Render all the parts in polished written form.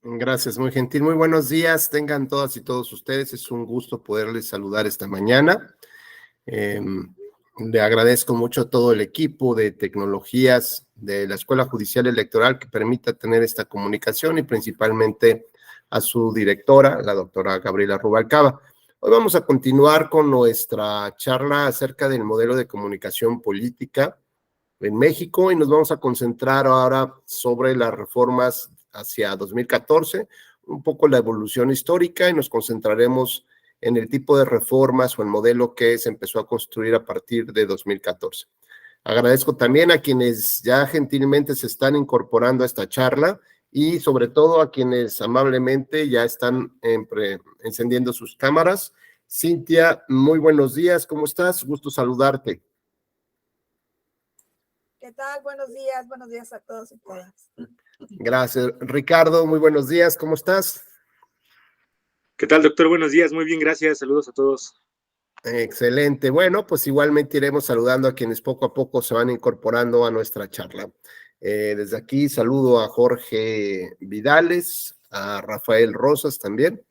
Gracias, muy gentil. Muy buenos días, tengan todas y todos ustedes. Es un gusto poderles saludar esta mañana. Le agradezco mucho a todo el equipo de tecnologías de la Escuela Judicial Electoral que permita tener esta comunicación y principalmente a su directora, la doctora Gabriela Rubalcaba. Hoy vamos a continuar con nuestra charla acerca del modelo de comunicación política en México y nos vamos a concentrar ahora sobre las reformas hacia 2014, un poco la evolución histórica, y nos concentraremos en el tipo de reformas o el modelo que se empezó a construir a partir de 2014. Agradezco también a quienes ya gentilmente se están incorporando a esta charla y sobre todo a quienes amablemente ya están encendiendo sus cámaras. Cintia, muy buenos días, ¿cómo estás? Gusto saludarte. ¿Qué tal? Buenos días a todos y todas. Gracias. Ricardo, muy buenos días, ¿cómo estás? ¿Qué tal, doctor? Buenos días, muy bien, gracias, saludos a todos. Excelente. Bueno, pues igualmente iremos saludando a quienes poco a poco se van incorporando a nuestra charla. Desde aquí saludo a Jorge Vidales, a Rafael Rosas también.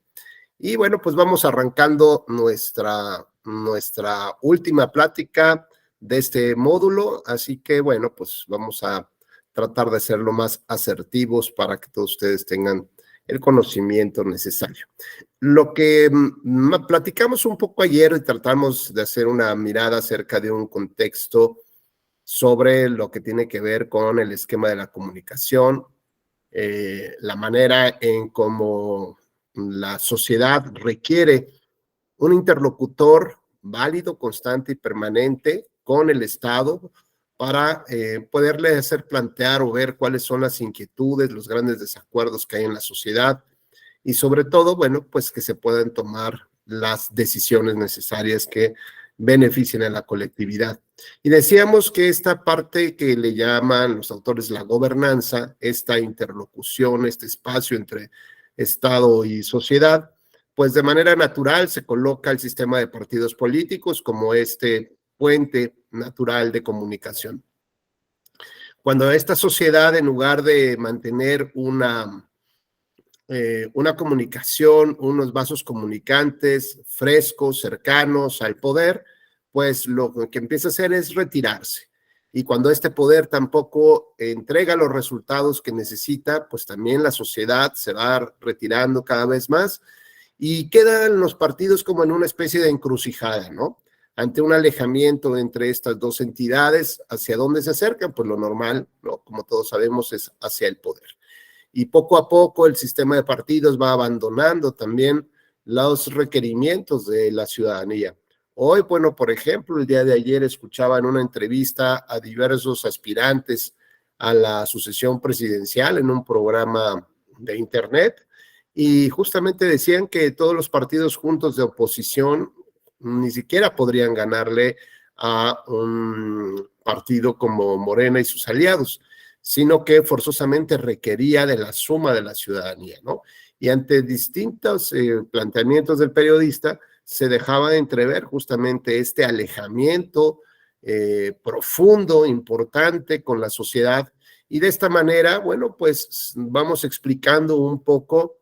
Y bueno, pues vamos arrancando nuestra última plática de este módulo, así que bueno, pues vamos a tratar de ser lo más asertivos para que todos ustedes tengan el conocimiento necesario. Lo que platicamos un poco ayer y tratamos de hacer una mirada acerca de un contexto sobre lo que tiene que ver con el esquema de la comunicación, la manera en cómo la sociedad requiere un interlocutor válido, constante y permanente con el Estado para poderle hacer plantear o ver cuáles son las inquietudes, los grandes desacuerdos que hay en la sociedad y sobre todo, bueno, pues que se puedan tomar las decisiones necesarias que beneficien a la colectividad. Y decíamos que esta parte que le llaman los autores la gobernanza, esta interlocución, este espacio entre Estado y sociedad, pues de manera natural se coloca el sistema de partidos políticos como este puente natural de comunicación. Cuando esta sociedad, en lugar de mantener una comunicación, unos vasos comunicantes frescos, cercanos al poder, pues lo que empieza a hacer es retirarse. Y cuando este poder tampoco entrega los resultados que necesita, pues también la sociedad se va retirando cada vez más y quedan los partidos como en una especie de encrucijada, ¿no? Ante un alejamiento entre estas dos entidades, ¿hacia dónde se acercan? Pues lo normal, ¿no? Como todos sabemos, es hacia el poder. Y poco a poco el sistema de partidos va abandonando también los requerimientos de la ciudadanía. Hoy, bueno, por ejemplo, el día de ayer escuchaba en una entrevista a diversos aspirantes a la sucesión presidencial en un programa de internet y justamente decían que todos los partidos juntos de oposición ni siquiera podrían ganarle a un partido como Morena y sus aliados, sino que forzosamente requería de la suma de la ciudadanía, ¿no? Y ante distintos planteamientos del periodista, se dejaba de entrever justamente este alejamiento profundo, importante con la sociedad, y de esta manera, bueno, pues vamos explicando un poco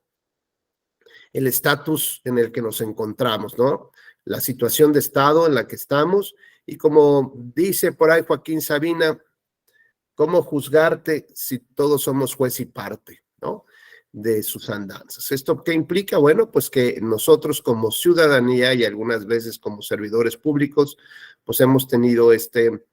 el estatus en el que nos encontramos, ¿no? La situación de Estado en la que estamos, y como dice por ahí Joaquín Sabina, ¿cómo juzgarte si todos somos juez y parte, ¿no? De sus andanzas. ¿Esto qué implica? Bueno, pues que nosotros como ciudadanía y algunas veces como servidores públicos, pues hemos tenido este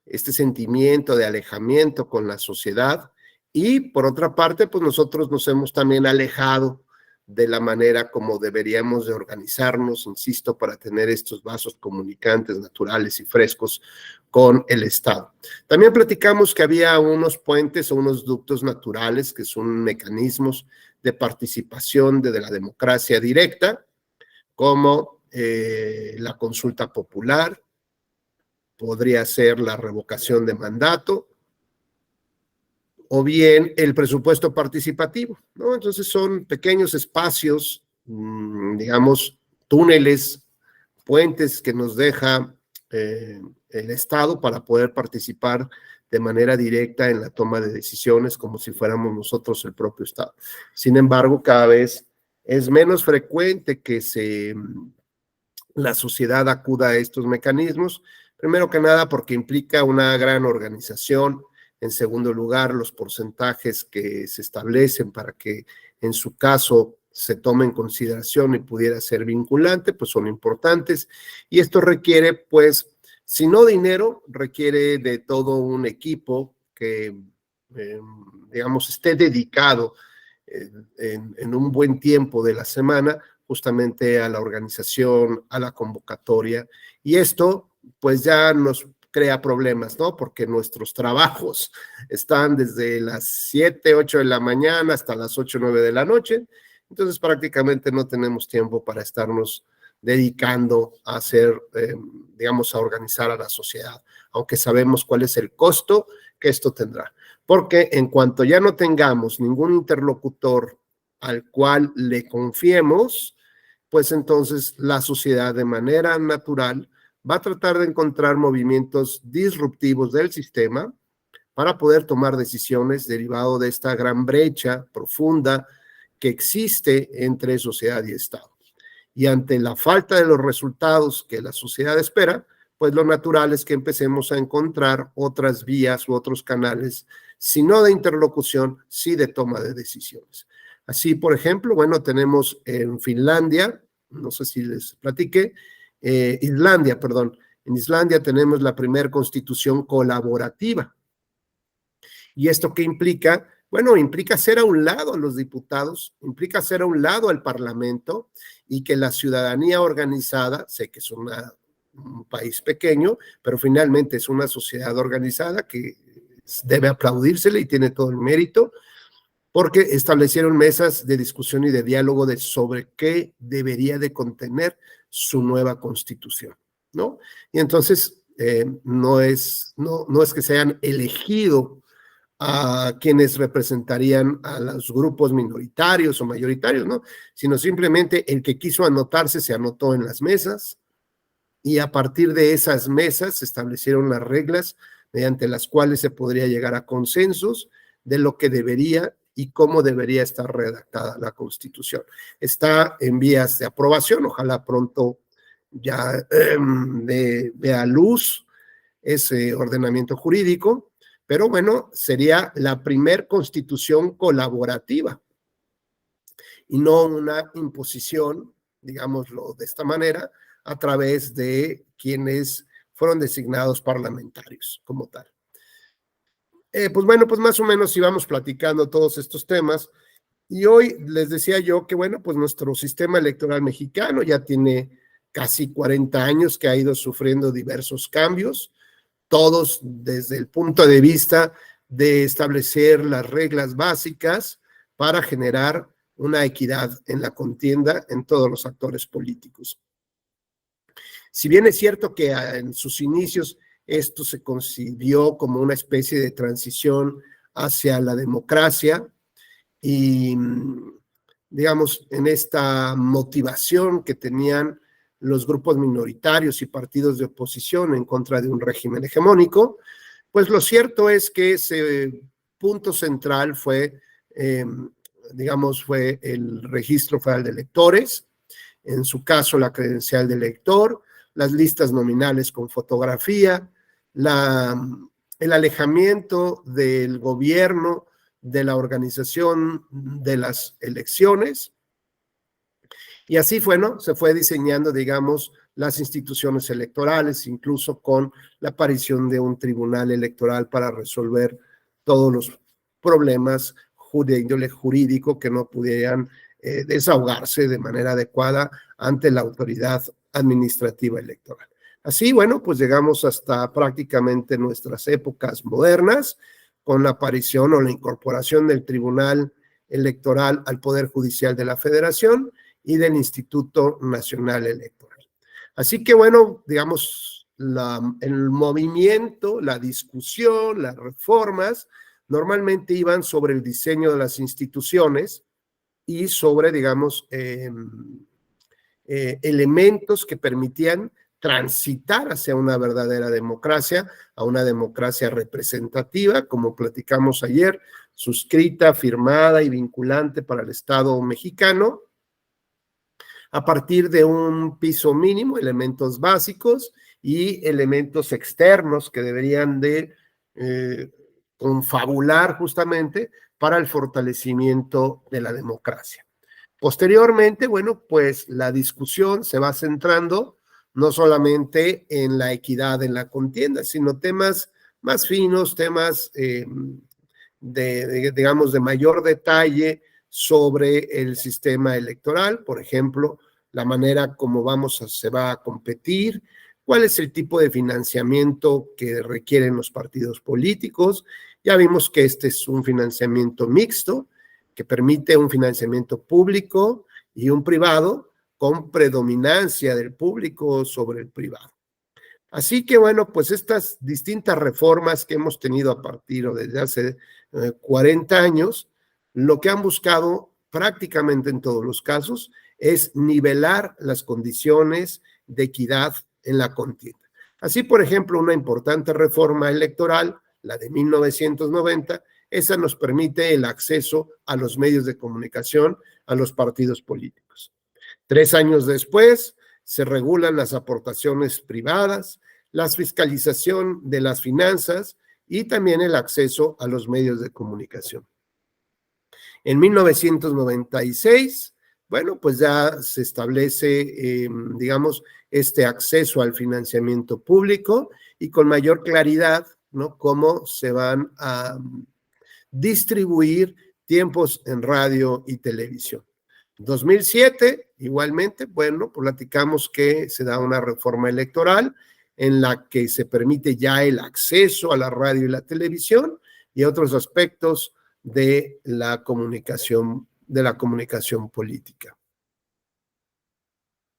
sentimiento de alejamiento con la sociedad y por otra parte, pues nosotros nos hemos también alejado de la manera como deberíamos de organizarnos, insisto, para tener estos vasos comunicantes naturales y frescos con el Estado. También platicamos que había unos puentes o unos ductos naturales que son mecanismos de participación de la democracia directa, como la consulta popular, podría ser la revocación de mandato, o bien el presupuesto participativo, ¿no? Entonces son pequeños espacios, digamos, túneles, puentes que nos deja el Estado para poder participar de manera directa en la toma de decisiones como si fuéramos nosotros el propio Estado. Sin embargo, cada vez es menos frecuente que la sociedad acuda a estos mecanismos, primero que nada porque implica una gran organización, en segundo lugar, los porcentajes que se establecen para que en su caso se tome en consideración y pudiera ser vinculante, pues son importantes, y esto requiere, pues, si no dinero, requiere de todo un equipo que, digamos, esté dedicado en un buen tiempo de la semana justamente a la organización, a la convocatoria, y esto pues ya nos crea problemas, ¿no? Porque nuestros trabajos están desde las 7, 8 de la mañana hasta las 8, 9 de la noche, entonces prácticamente no tenemos tiempo para estarnos dedicando a hacer, digamos, a organizar a la sociedad, aunque sabemos cuál es el costo que esto tendrá. Porque en cuanto ya no tengamos ningún interlocutor al cual le confiemos, pues entonces la sociedad de manera natural va a tratar de encontrar movimientos disruptivos del sistema para poder tomar decisiones derivado de esta gran brecha profunda que existe entre sociedad y Estado. Y ante la falta de los resultados que la sociedad espera, pues lo natural es que empecemos a encontrar otras vías u otros canales, si no de interlocución, sí de toma de decisiones. Así, por ejemplo, bueno, tenemos en Finlandia, no sé si les platiqué, Islandia, perdón, en Islandia tenemos la primera constitución colaborativa. ¿Y esto qué implica? Bueno, implica hacer a un lado a los diputados, implica hacer a un lado al parlamento y que la ciudadanía organizada, sé que es un país pequeño, pero finalmente es una sociedad organizada que debe aplaudírsele y tiene todo el mérito, porque establecieron mesas de discusión y de diálogo sobre qué debería de contener su nueva constitución, ¿no? Y entonces no es que se hayan elegido a quienes representarían a los grupos minoritarios o mayoritarios, ¿no? Sino simplemente el que quiso anotarse se anotó en las mesas y a partir de esas mesas se establecieron las reglas mediante las cuales se podría llegar a consensos de lo que debería y cómo debería estar redactada la Constitución. Está en vías de aprobación, ojalá pronto ya vea luz ese ordenamiento jurídico, pero bueno, sería la primer constitución colaborativa y no una imposición, digámoslo de esta manera, a través de quienes fueron designados parlamentarios como tal. Pues bueno, pues más o menos íbamos platicando todos estos temas y hoy les decía yo que bueno, pues nuestro sistema electoral mexicano ya tiene casi 40 años que ha ido sufriendo diversos cambios, todos desde el punto de vista de establecer las reglas básicas para generar una equidad en la contienda en todos los actores políticos. Si bien es cierto que en sus inicios esto se concibió como una especie de transición hacia la democracia y, digamos, en esta motivación que tenían los grupos minoritarios y partidos de oposición en contra de un régimen hegemónico, pues lo cierto es que ese punto central fue, digamos, fue el Registro Federal de Electores, en su caso la credencial de elector, las listas nominales con fotografía, el alejamiento del gobierno de la organización de las elecciones, y así fue, ¿no? Se fue diseñando, digamos, las instituciones electorales, incluso con la aparición de un tribunal electoral para resolver todos los problemas de índole jurídico que no pudieran desahogarse de manera adecuada ante la autoridad administrativa electoral. Así, bueno, pues llegamos hasta prácticamente nuestras épocas modernas, con la aparición o la incorporación del Tribunal Electoral al Poder Judicial de la Federación y del Instituto Nacional Electoral. Así que, bueno, digamos, el movimiento, la discusión, las reformas, normalmente iban sobre el diseño de las instituciones y sobre, digamos, elementos que permitían transitar hacia una verdadera democracia, a una democracia representativa, como platicamos ayer, suscrita, firmada y vinculante para el Estado mexicano, a partir de un piso mínimo, elementos básicos y elementos externos que deberían de confabular justamente para el fortalecimiento de la democracia. Posteriormente, bueno, pues la discusión se va centrando no solamente en la equidad en la contienda, sino temas más finos, temas digamos, de mayor detalle sobre el sistema electoral, por ejemplo, la manera como se va a competir, cuál es el tipo de financiamiento que requieren los partidos políticos. Ya vimos que este es un financiamiento mixto, que permite un financiamiento público y un privado con predominancia del público sobre el privado. Así que bueno, pues estas distintas reformas que hemos tenido a partir o desde hace 40 años, lo que han buscado prácticamente en todos los casos es nivelar las condiciones de equidad en la contienda. Así, por ejemplo, una importante reforma electoral, la de 1990, esa nos permite el acceso a los medios de comunicación, a los partidos políticos. 3 años después, se regulan las aportaciones privadas, la fiscalización de las finanzas y también el acceso a los medios de comunicación. En 1996, bueno, pues ya se establece, digamos, este acceso al financiamiento público y con mayor claridad, ¿no?, cómo se van a distribuir tiempos en radio y televisión. 2007, igualmente, bueno, platicamos que se da una reforma electoral en la que se permite ya el acceso a la radio y la televisión y otros aspectos de la comunicación política.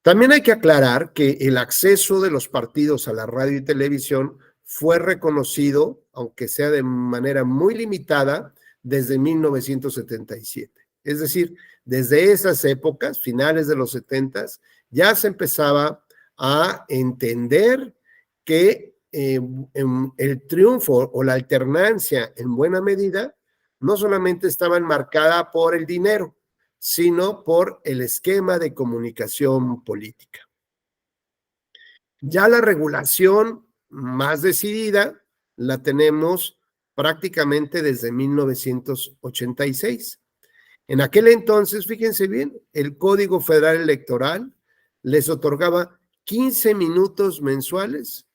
También hay que aclarar que el acceso de los partidos a la radio y televisión fue reconocido, aunque sea de manera muy limitada, desde 1977. Es decir, desde esas épocas, finales de los 70s, ya se empezaba a entender que el triunfo o la alternancia en buena medida no solamente estaba enmarcada por el dinero, sino por el esquema de comunicación política. Ya la regulación más decidida la tenemos prácticamente desde 1986. En aquel entonces, fíjense bien, el Código Federal Electoral les otorgaba 15 minutos mensuales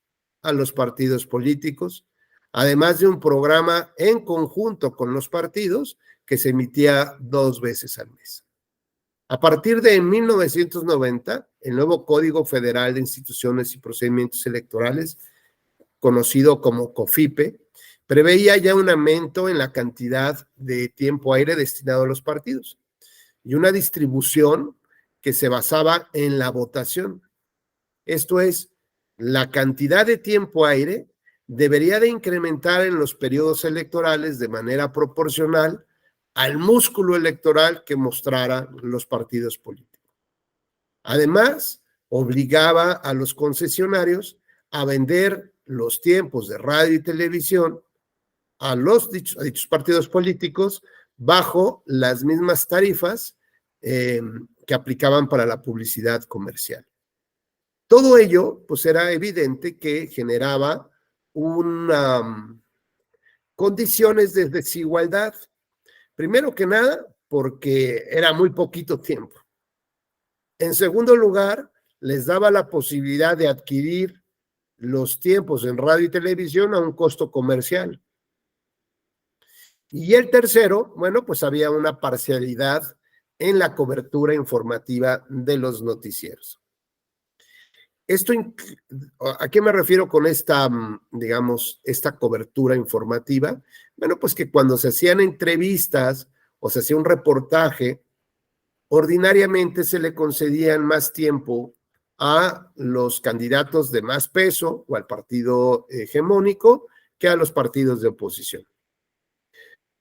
a los partidos políticos, además de un programa en conjunto con los partidos que se emitía 2 veces al mes. A partir de 1990, el nuevo Código Federal de Instituciones y Procedimientos Electorales, conocido como COFIPE, preveía ya un aumento en la cantidad de tiempo aire destinado a los partidos y una distribución que se basaba en la votación. Esto es, la cantidad de tiempo aire debería de incrementar en los periodos electorales de manera proporcional al músculo electoral que mostraran los partidos políticos. Además, obligaba a los concesionarios a vender los tiempos de radio y televisión a dichos partidos políticos bajo las mismas tarifas que aplicaban para la publicidad comercial. Todo ello, pues era evidente que generaba condiciones de desigualdad. Primero que nada, porque era muy poquito tiempo. En segundo lugar, les daba la posibilidad de adquirir los tiempos en radio y televisión a un costo comercial. Y el tercero, bueno, pues había una parcialidad en la cobertura informativa de los noticieros. ¿A qué me refiero con esta, digamos, esta cobertura informativa? Bueno, pues que cuando se hacían entrevistas o se hacía un reportaje, ordinariamente se le concedían más tiempo a los candidatos de más peso o al partido hegemónico que a los partidos de oposición.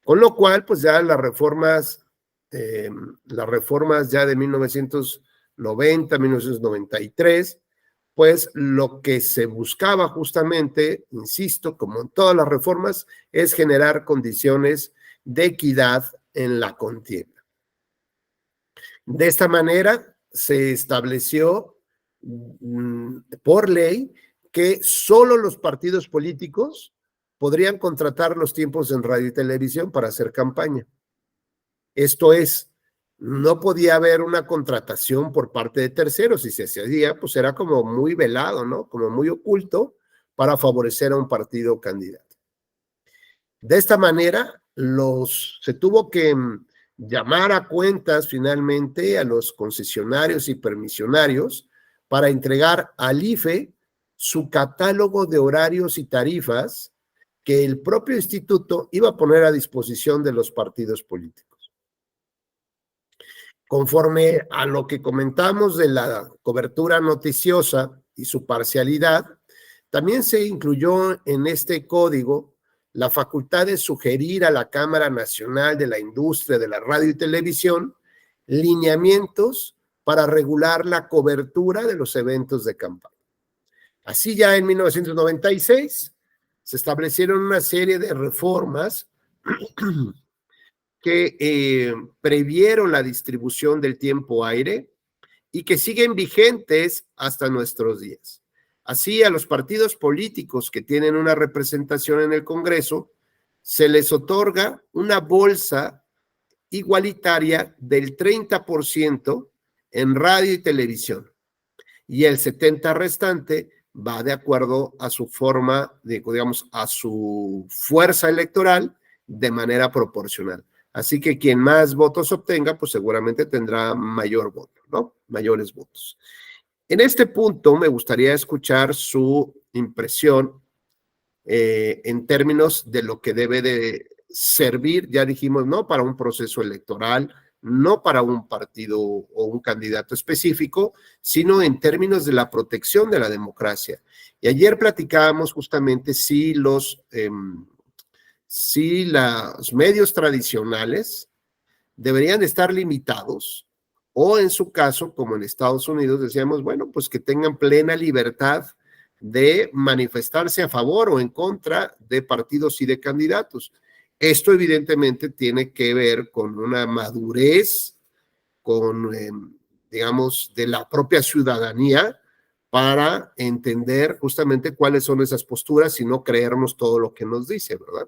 Con lo cual, pues ya las reformas ya de 1990, 1993, pues lo que se buscaba justamente, insisto, como en todas las reformas, es generar condiciones de equidad en la contienda. De esta manera se estableció por ley que solo los partidos políticos podrían contratar los tiempos en radio y televisión para hacer campaña. Esto es, no podía haber una contratación por parte de terceros, y si se hacía, pues era como muy velado, ¿no? Como muy oculto para favorecer a un partido candidato. De esta manera, se tuvo que llamar a cuentas finalmente a los concesionarios y permisionarios para entregar al IFE su catálogo de horarios y tarifas que el propio instituto iba a poner a disposición de los partidos políticos. Conforme a lo que comentamos de la cobertura noticiosa y su parcialidad, también se incluyó en este código la facultad de sugerir a la Cámara Nacional de la Industria de la Radio y Televisión lineamientos para regular la cobertura de los eventos de campaña. Así ya en 1996 se establecieron una serie de reformas que previeron la distribución del tiempo aire y que siguen vigentes hasta nuestros días. Así, a los partidos políticos que tienen una representación en el Congreso, se les otorga una bolsa igualitaria del 30% en radio y televisión, y el 70% restante va de acuerdo a su forma, digamos, a su fuerza electoral de manera proporcional. Así que quien más votos obtenga, pues seguramente tendrá mayor voto, ¿no? Mayores votos. En este punto me gustaría escuchar su impresión en términos de lo que debe de servir, ya dijimos, no para un proceso electoral, no para un partido o un candidato específico, sino en términos de la protección de la democracia. Y ayer platicábamos justamente si los medios tradicionales deberían estar limitados, o en su caso, como en Estados Unidos, decíamos, bueno, pues que tengan plena libertad de manifestarse a favor o en contra de partidos y de candidatos. Esto evidentemente tiene que ver con una madurez, con, digamos, de la propia ciudadanía para entender justamente cuáles son esas posturas y no creernos todo lo que nos dice, ¿verdad?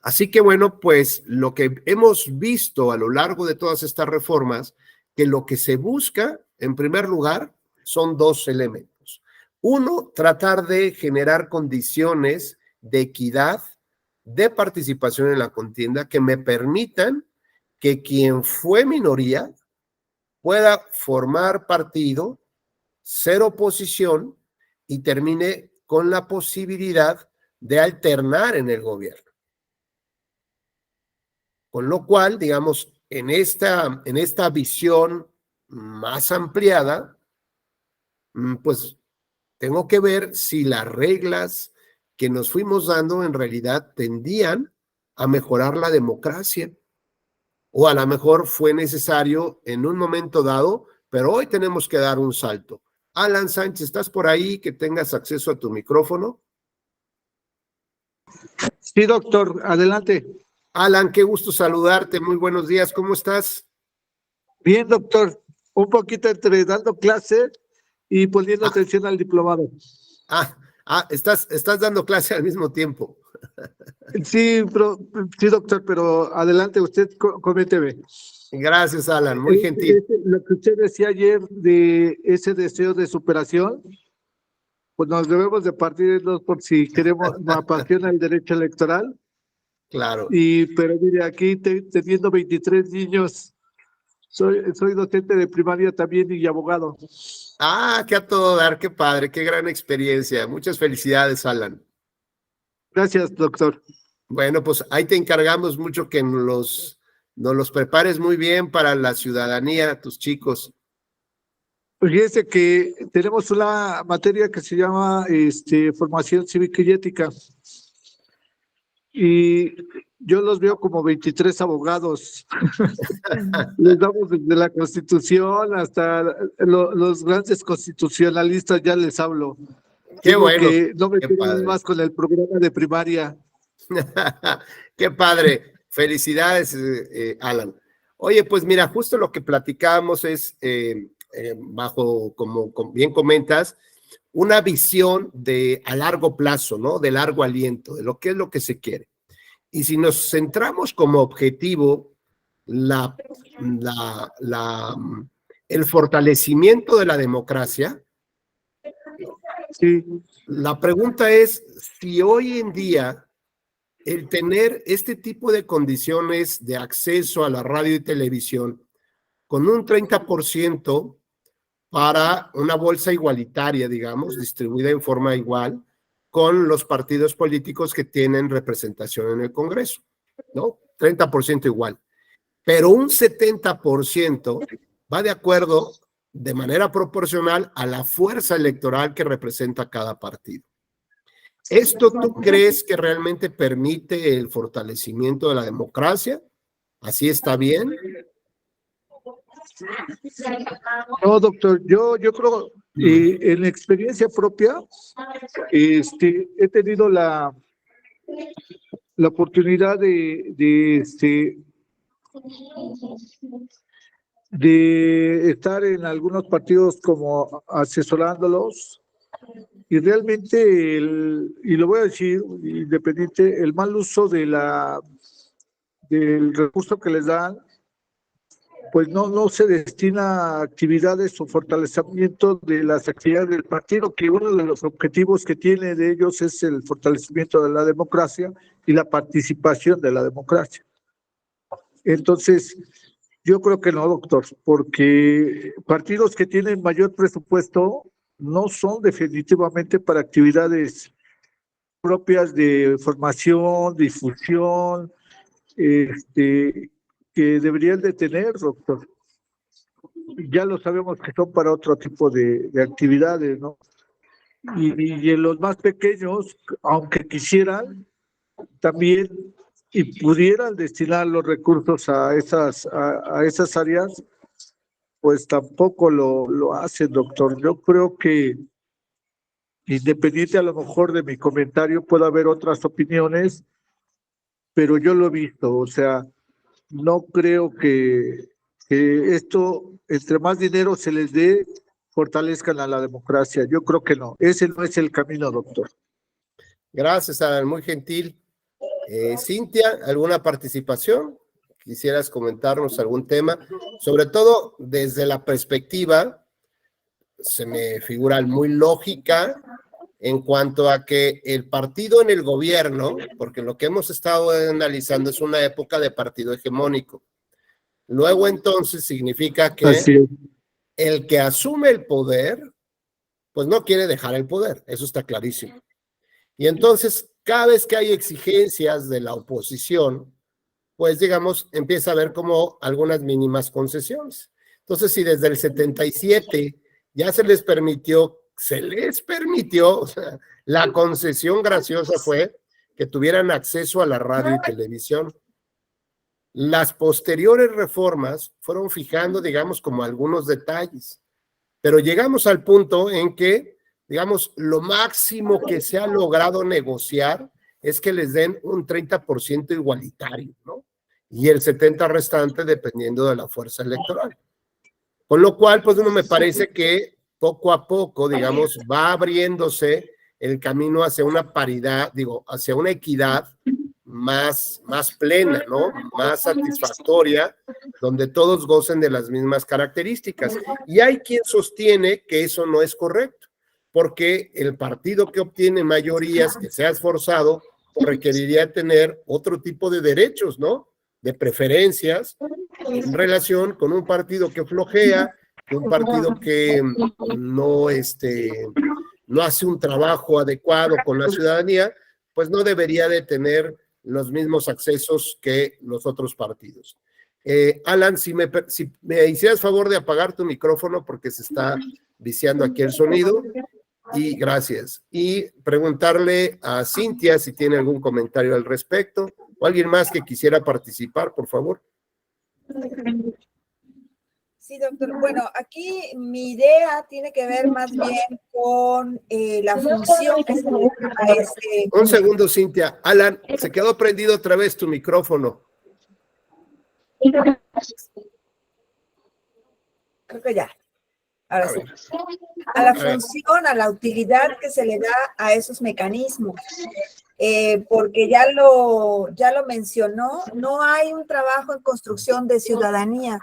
Así que bueno, pues lo que hemos visto a lo largo de todas estas reformas, que lo que se busca, en primer lugar, son dos elementos. Uno, tratar de generar condiciones de equidad, de participación en la contienda, que me permitan que quien fue minoría pueda formar partido, ser oposición y termine con la posibilidad de alternar en el gobierno. Con lo cual, digamos, en esta visión más ampliada, pues tengo que ver si las reglas que nos fuimos dando en realidad tendían a mejorar la democracia, o a lo mejor fue necesario en un momento dado, pero hoy tenemos que dar un salto. Alan Sánchez, ¿estás por ahí? Que tengas acceso a tu micrófono. Sí, doctor, adelante. Alan, qué gusto saludarte, muy buenos días, ¿cómo estás? Bien, doctor, un poquito entre dando clase y poniendo atención al diplomado. Estás dando clase al mismo tiempo. Sí, doctor, pero adelante, usted coménteme. Gracias, Alan, muy gentil. Lo que usted decía ayer de ese deseo de superación, pues nos debemos de partir por si queremos, me apasiona el derecho electoral. Claro. Pero mire, aquí teniendo 23 niños, soy docente de primaria también y abogado. Que a todo dar, qué padre, qué gran experiencia. Muchas felicidades, Alan. Gracias, doctor. Bueno, pues ahí te encargamos mucho que nos los prepares muy bien para la ciudadanía, tus chicos. Fíjense que tenemos una materia que se llama formación cívica y ética. Y Yo los veo como 23 abogados. Les damos desde la Constitución hasta los grandes constitucionalistas, ya les hablo. Qué Digo bueno, que no me qué quedo padre. más con el programa de primaria. Qué padre. Felicidades, Alan. Oye, pues mira, justo lo que platicábamos es, bajo, como bien comentas, una visión a largo plazo, ¿no? De largo aliento, de lo que es lo que se quiere. Y si nos centramos como objetivo el fortalecimiento de la democracia, Sí, la pregunta es si hoy en día el tener este tipo de condiciones de acceso a la radio y televisión con un 30% para una bolsa igualitaria, digamos, distribuida en forma igual con los partidos políticos que tienen representación en el Congreso, ¿no? 30% igual. Pero un 70% va de acuerdo de manera proporcional a la fuerza electoral que representa cada partido. ¿Esto tú crees que realmente permite el fortalecimiento de la democracia? ¿Así está bien? no, doctor, yo creo, en experiencia propia, he tenido la oportunidad de estar en algunos partidos como asesorándolos, y realmente, y lo voy a decir, independiente, el mal uso del recurso que les dan, pues no se destina a actividades o fortalecimiento de las actividades del partido, que uno de los objetivos que tiene de ellos es el fortalecimiento de la democracia y la participación de la democracia. Entonces, yo creo que no, doctor, porque partidos que tienen mayor presupuesto no son definitivamente para actividades propias de formación, difusión, que deberían de tener, doctor. Ya lo sabemos que son para otro tipo de actividades, ¿no? Y en los más pequeños, aunque quisieran, también y pudieran destinar los recursos a esas áreas, pues tampoco lo hacen, doctor. Yo creo que, independiente a lo mejor de mi comentario, puede haber otras opiniones, pero yo lo he visto, o sea, no creo que esto, entre más dinero se les dé, fortalezcan a la democracia. Yo creo que no. Ese no es el camino, doctor. Gracias, Alan, muy gentil. Cintia, ¿alguna participación? ¿Quisieras comentarnos algún tema? Sobre todo desde la perspectiva, se me figura muy lógica, en cuanto a que el partido en el gobierno, porque lo que hemos estado analizando es una época de partido hegemónico. Luego entonces significa que el que asume el poder, pues no quiere dejar el poder, eso está clarísimo. Y entonces, cada vez que hay exigencias de la oposición, pues digamos, empieza a haber como algunas mínimas concesiones. Entonces, si desde el 77 ya se les permitió, o sea, la concesión graciosa fue que tuvieran acceso a la radio y televisión. Las posteriores reformas fueron fijando, digamos, como algunos detalles, pero llegamos al punto en que, digamos, lo máximo que se ha logrado negociar es que les den un 30% igualitario, ¿no? Y el 70% restante dependiendo de la fuerza electoral. Con lo cual, pues uno me parece que poco a poco, digamos, va abriéndose el camino hacia una paridad, hacia una equidad más plena, ¿no? Más satisfactoria, donde todos gocen de las mismas características. Y hay quien sostiene que eso no es correcto, porque el partido que obtiene mayorías, que sea esforzado, pues requeriría tener otro tipo de derechos, ¿no? De preferencias en relación con un partido que flojea, un partido que no hace un trabajo adecuado con la ciudadanía, pues no debería de tener los mismos accesos que los otros partidos. Alan, si me hicieras favor de apagar tu micrófono porque se está viciando aquí el sonido, y gracias. Y preguntarle a Cintia si tiene algún comentario al respecto. ¿O alguien más que quisiera participar, por favor? Sí, doctor. Bueno, aquí mi idea tiene que ver más bien con la función que se le da a este. Un segundo, Cintia. Alan, se quedó prendido otra vez tu micrófono. Creo que ya. Ahora A sí. ver. A la A ver. función, a la utilidad que se le da a esos mecanismos. Porque ya lo mencionó, no hay un trabajo en construcción de ciudadanía.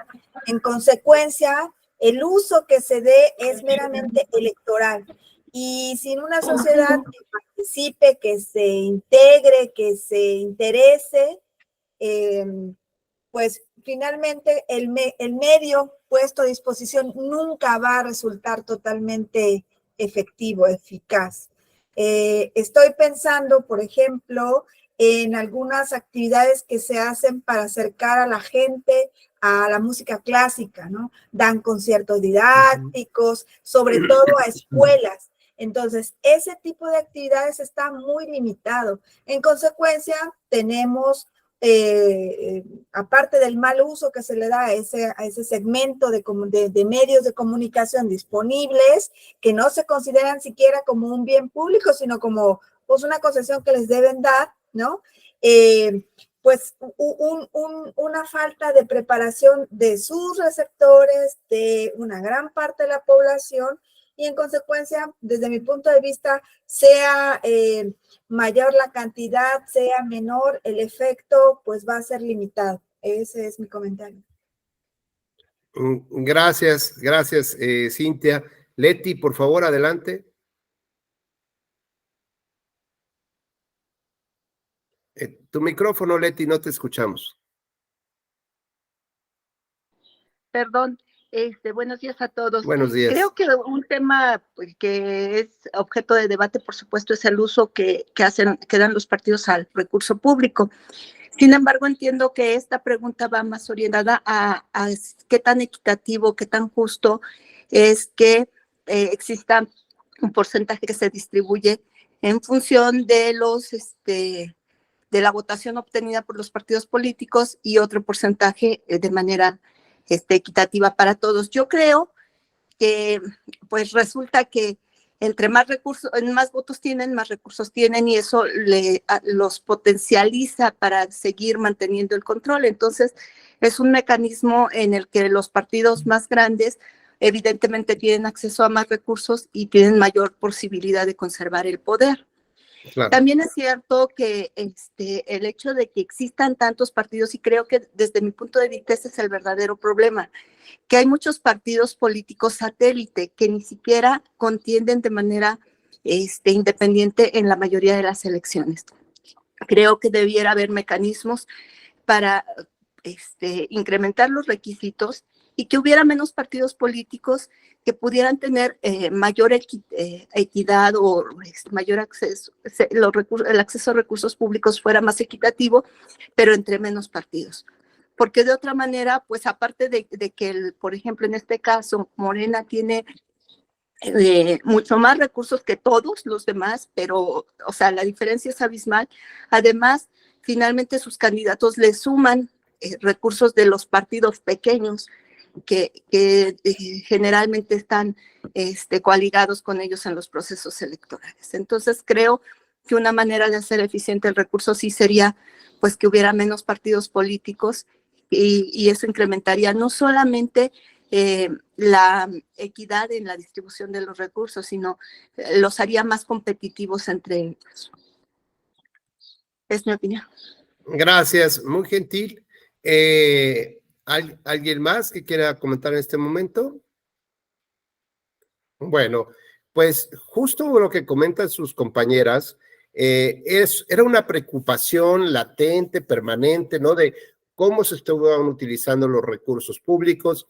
En consecuencia, el uso que se dé es meramente electoral. Y sin una sociedad que participe, que se integre, que se interese, pues finalmente el medio puesto a disposición nunca va a resultar totalmente efectivo, eficaz. Estoy pensando, por ejemplo, en algunas actividades que se hacen para acercar a la gente a la música clásica, ¿no? Dan conciertos didácticos, sobre todo a escuelas. Entonces, ese tipo de actividades está muy limitado. En consecuencia, tenemos aparte del mal uso que se le da a ese segmento de medios de comunicación disponibles, que no se consideran siquiera como un bien público, sino como pues, una concesión que les deben dar, ¿no? Pues una falta de preparación de sus receptores, de una gran parte de la población, y en consecuencia, desde mi punto de vista, sea mayor la cantidad, sea menor el efecto, pues va a ser limitado. Ese es mi comentario. Gracias, Cintia. Leti, por favor, adelante. Tu micrófono, Leti, no te escuchamos. Perdón, buenos días a todos. Buenos días. Creo que un tema pues, que es objeto de debate, por supuesto, es el uso que dan los partidos al recurso público. Sin embargo, entiendo que esta pregunta va más orientada a qué tan equitativo, qué tan justo es que exista un porcentaje que se distribuye en función de de la votación obtenida por los partidos políticos y otro porcentaje de manera equitativa para todos. Yo creo que pues resulta que entre más recursos, más votos tienen, más recursos tienen y eso los potencializa para seguir manteniendo el control. Entonces, es un mecanismo en el que los partidos más grandes evidentemente tienen acceso a más recursos y tienen mayor posibilidad de conservar el poder. Claro. También es cierto que el hecho de que existan tantos partidos, y creo que desde mi punto de vista ese es el verdadero problema, que hay muchos partidos políticos satélite que ni siquiera contienden de manera independiente en la mayoría de las elecciones. Creo que debiera haber mecanismos para incrementar los requisitos y que hubiera menos partidos políticos que pudieran tener mayor equidad o mayor acceso, el acceso a recursos públicos fuera más equitativo, pero entre menos partidos. Porque de otra manera, pues aparte de que, por ejemplo, en este caso, Morena tiene mucho más recursos que todos los demás, pero, o sea, la diferencia es abismal. Además, finalmente sus candidatos le suman recursos de los partidos pequeños que generalmente están coaligados con ellos en los procesos electorales. Entonces, creo que una manera de hacer eficiente el recurso sí sería pues que hubiera menos partidos políticos y eso incrementaría no solamente la equidad en la distribución de los recursos, sino los haría más competitivos entre ellos. Es mi opinión. Gracias, muy gentil. ¿Alguien más que quiera comentar en este momento? Bueno, pues justo lo que comentan sus compañeras, era una preocupación latente, permanente, ¿no? De cómo se estaban utilizando los recursos públicos.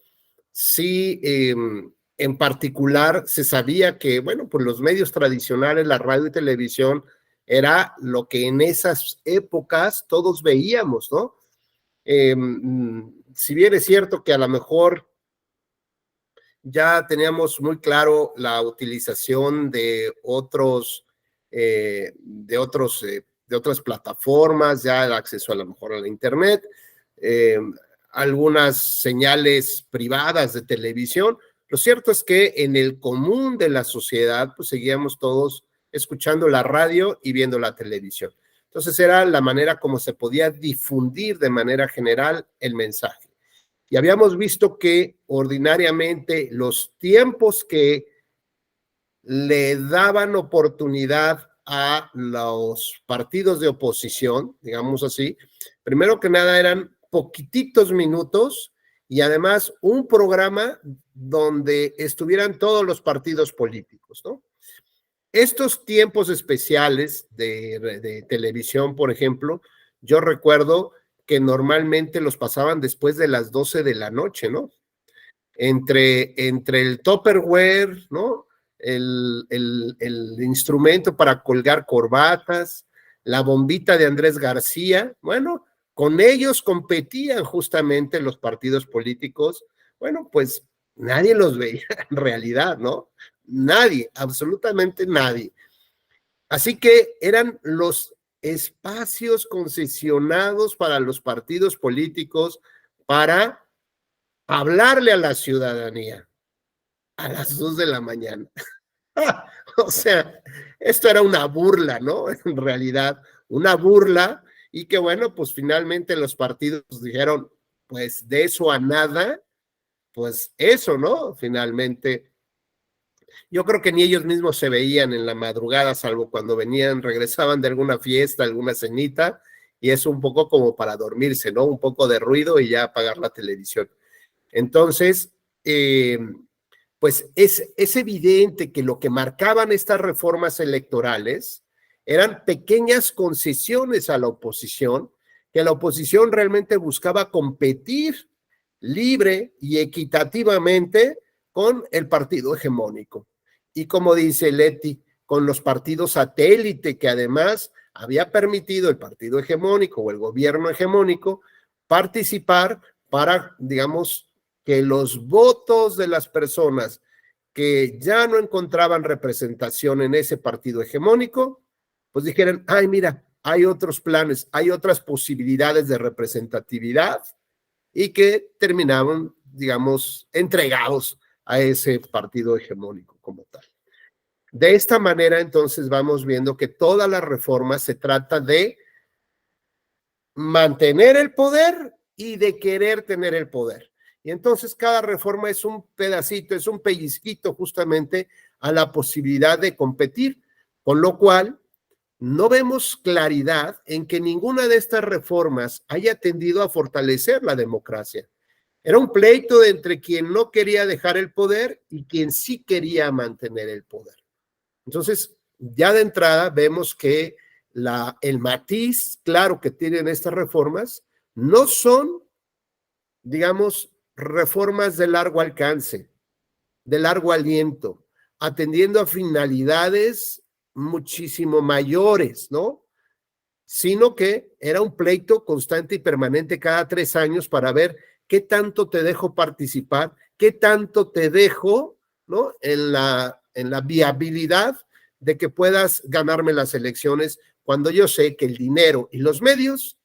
Sí, en particular se sabía que, bueno, pues los medios tradicionales, la radio y televisión, era lo que en esas épocas todos veíamos, ¿no? Si bien es cierto que a lo mejor ya teníamos muy de otras plataformas, ya el acceso a lo mejor a la internet, algunas señales privadas de televisión. Lo cierto es que en el común de la sociedad, pues seguíamos todos escuchando la radio y viendo la televisión. Entonces era la manera como se podía difundir de manera general el mensaje. Y habíamos visto que ordinariamente los tiempos que le daban oportunidad a los partidos de oposición, digamos así, primero que nada eran poquititos minutos y además un programa donde estuvieran todos los partidos políticos, ¿no? Estos tiempos especiales de televisión, por ejemplo, yo recuerdo que normalmente los pasaban después de las 12 de la noche, ¿no? Entre el Tupperware, ¿no? El instrumento para colgar corbatas, la bombita de Andrés García, bueno, con ellos competían justamente los partidos políticos. Bueno, pues nadie los veía en realidad, ¿no? Nadie, absolutamente nadie. Así que eran los espacios concesionados para los partidos políticos para hablarle a la ciudadanía a las 2 de la mañana. O sea, esto era una burla, ¿no? En realidad, una burla, y que bueno, pues finalmente los partidos dijeron, pues de eso a nada, pues eso, ¿no? Finalmente, yo creo que ni ellos mismos se veían en la madrugada, salvo cuando regresaban de alguna fiesta, alguna cenita, y es un poco como para dormirse, ¿no? Un poco de ruido y ya apagar la televisión. Entonces, pues es evidente que lo que marcaban estas reformas electorales eran pequeñas concesiones a la oposición, que la oposición realmente buscaba competir libre y equitativamente con el partido hegemónico. Y como dice Leti, con los partidos satélite que además había permitido el partido hegemónico o el gobierno hegemónico participar para, digamos, que los votos de las personas que ya no encontraban representación en ese partido hegemónico, pues dijeran, ay, mira, hay otros planes, hay otras posibilidades de representatividad y que terminaban, digamos, entregados a ese partido hegemónico como tal. De esta manera, entonces, vamos viendo que todas las reformas se trata de mantener el poder y de querer tener el poder. Y entonces cada reforma es un pedacito, es un pellizquito justamente a la posibilidad de competir, con lo cual no vemos claridad en que ninguna de estas reformas haya tendido a fortalecer la democracia. Era un pleito entre quien no quería dejar el poder y quien sí quería mantener el poder. Entonces, ya de entrada vemos que el matiz claro que tienen estas reformas no son, digamos, reformas de largo alcance, de largo aliento, atendiendo a finalidades muchísimo mayores, ¿no? Sino que era un pleito constante y permanente cada 3 años para ver qué tanto te dejo participar, qué tanto te dejo, ¿no? En la viabilidad de que puedas ganarme las elecciones cuando yo sé que el dinero y los medios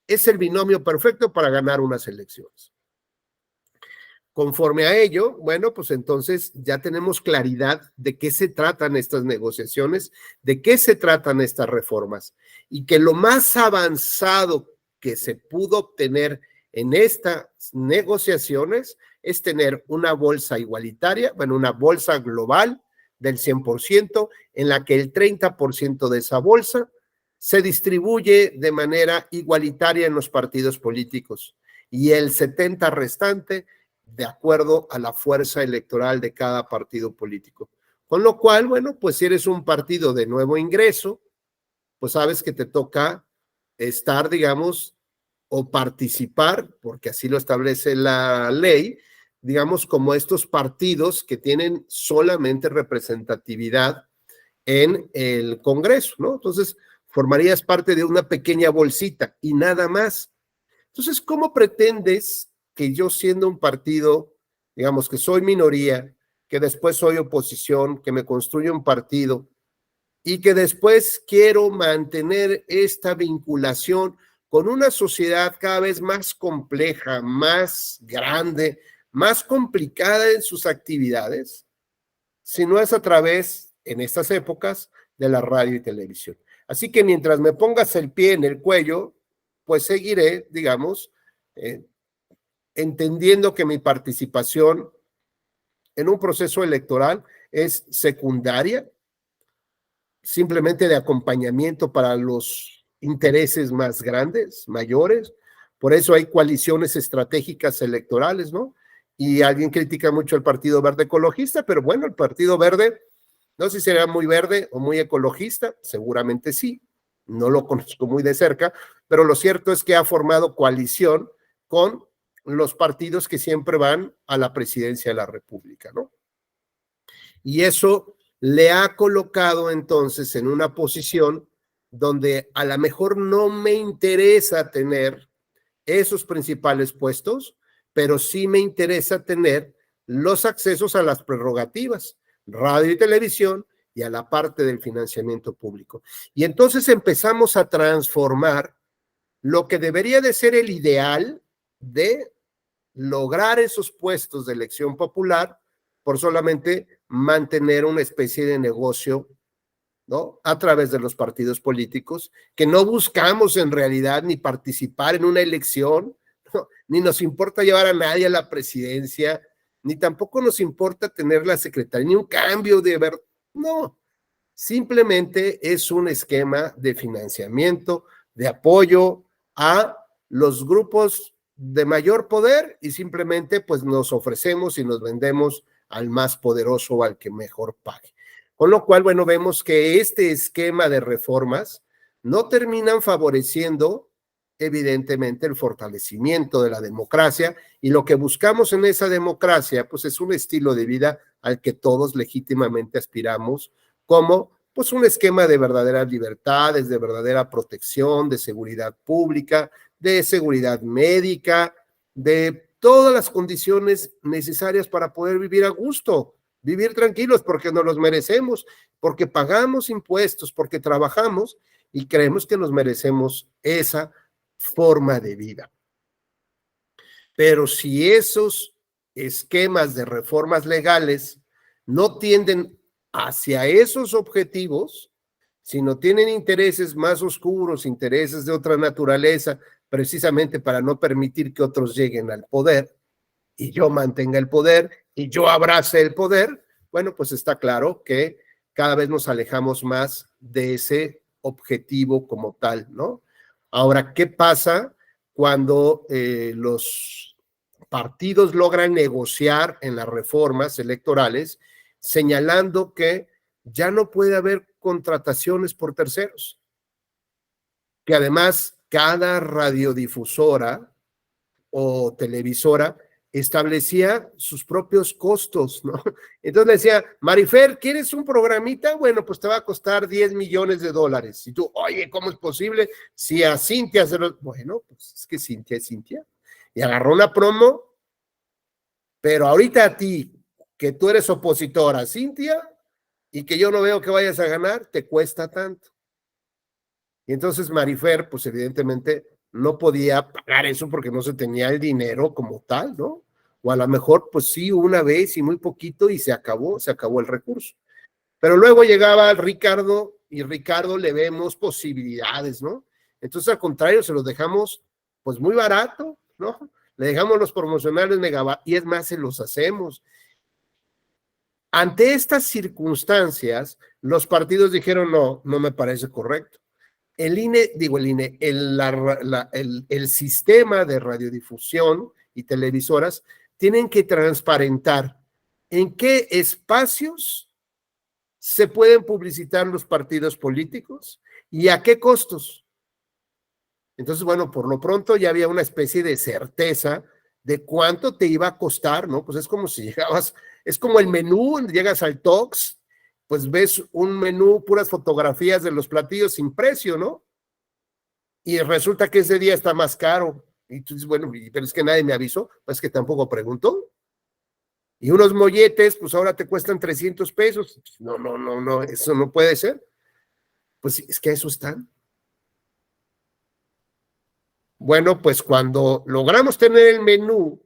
es el binomio perfecto para ganar unas elecciones. Conforme a ello, bueno, pues entonces ya tenemos claridad de qué se tratan estas negociaciones, de qué se tratan estas reformas, y que lo más avanzado que se pudo obtener en estas negociaciones es tener una bolsa igualitaria, bueno, una bolsa global del 100%, en la que el 30% de esa bolsa se distribuye de manera igualitaria en los partidos políticos y el 70% restante de acuerdo a la fuerza electoral de cada partido político. Con lo cual, bueno, pues si eres un partido de nuevo ingreso, pues sabes que te toca estar, digamos, o participar, porque así lo establece la ley, digamos, como estos partidos que tienen solamente representatividad en el Congreso, ¿no? Entonces, formarías parte de una pequeña bolsita y nada más. Entonces, ¿cómo pretendes que yo, siendo un partido, digamos, que soy minoría, que después soy oposición, que me construye un partido, y que después quiero mantener esta vinculación con una sociedad cada vez más compleja, más grande, más complicada en sus actividades, si no es a través, en estas épocas, de la radio y televisión. Así que mientras me pongas el pie en el cuello, pues seguiré, digamos, entendiendo que mi participación en un proceso electoral es secundaria, simplemente de acompañamiento para los intereses más grandes, mayores. Por eso hay coaliciones estratégicas electorales, ¿no? Y alguien critica mucho el Partido Verde Ecologista, pero bueno, el Partido Verde, no sé si será muy verde o muy ecologista, seguramente sí, no lo conozco muy de cerca, pero lo cierto es que ha formado coalición con los partidos que siempre van a la presidencia de la República, ¿no? Y eso le ha colocado entonces en una posición donde a lo mejor no me interesa tener esos principales puestos, pero sí me interesa tener los accesos a las prerrogativas, radio y televisión, y a la parte del financiamiento público. Y entonces empezamos a transformar lo que debería de ser el ideal de lograr esos puestos de elección popular por solamente mantener una especie de negocio, ¿no? A través de los partidos políticos, que no buscamos en realidad ni participar en una elección, ¿no? Ni nos importa llevar a nadie a la presidencia, ni tampoco nos importa tener la secretaría, ni un cambio de ver, no, simplemente es un esquema de financiamiento, de apoyo a los grupos de mayor poder y simplemente pues nos ofrecemos y nos vendemos al más poderoso o al que mejor pague. Con lo cual, bueno, vemos que este esquema de reformas no terminan favoreciendo evidentemente el fortalecimiento de la democracia, y lo que buscamos en esa democracia pues es un estilo de vida al que todos legítimamente aspiramos, como pues un esquema de verdaderas libertades, de verdadera protección, de seguridad pública, de seguridad médica, de todas las condiciones necesarias para poder vivir a gusto, vivir tranquilos, porque nos los merecemos, porque pagamos impuestos, porque trabajamos y creemos que nos merecemos esa forma de vida. Pero si esos esquemas de reformas legales no tienden hacia esos objetivos, sino tienen intereses más oscuros, intereses de otra naturaleza, precisamente para no permitir que otros lleguen al poder y yo mantenga el poder y yo abrace el poder, bueno, pues está claro que cada vez nos alejamos más de ese objetivo como tal, ¿no? Ahora, ¿qué pasa cuando los partidos logran negociar en las reformas electorales señalando que ya no puede haber contrataciones por terceros? Que además cada radiodifusora o televisora establecía sus propios costos, ¿no? Entonces decía, Marifer, ¿quieres un programita? Bueno, pues te va a costar $10 millones. Y tú, oye, ¿cómo es posible? Si a Cintia se lo... Bueno, pues es que Cintia es Cintia. Y agarró una promo, pero ahorita a ti, que tú eres opositora, Cintia, y que yo no veo que vayas a ganar, te cuesta tanto. Y entonces Marifer, pues evidentemente no podía pagar eso porque no se tenía el dinero como tal, ¿no? O a lo mejor, pues sí, una vez y muy poquito y se acabó el recurso. Pero luego llegaba Ricardo y Ricardo le vemos posibilidades, ¿no? Entonces, al contrario, se los dejamos pues muy barato, ¿no? Le dejamos los promocionales megabytes y es más, se los hacemos. Ante estas circunstancias, los partidos dijeron, no me parece correcto. El sistema de radiodifusión y televisoras tienen que transparentar en qué espacios se pueden publicitar los partidos políticos y a qué costos. Entonces, bueno, por lo pronto ya había una especie de certeza de cuánto te iba a costar, ¿no? Pues es como si llegabas, es como el menú, llegas al Tox, pues ves un menú, puras fotografías de los platillos sin precio, ¿no? Y resulta que ese día está más caro. Y tú dices, bueno, pero es que nadie me avisó, pues que tampoco preguntó. Y unos molletes, pues ahora te cuestan $300. No, eso no puede ser. Pues es que a eso están. Bueno, pues cuando logramos tener el menú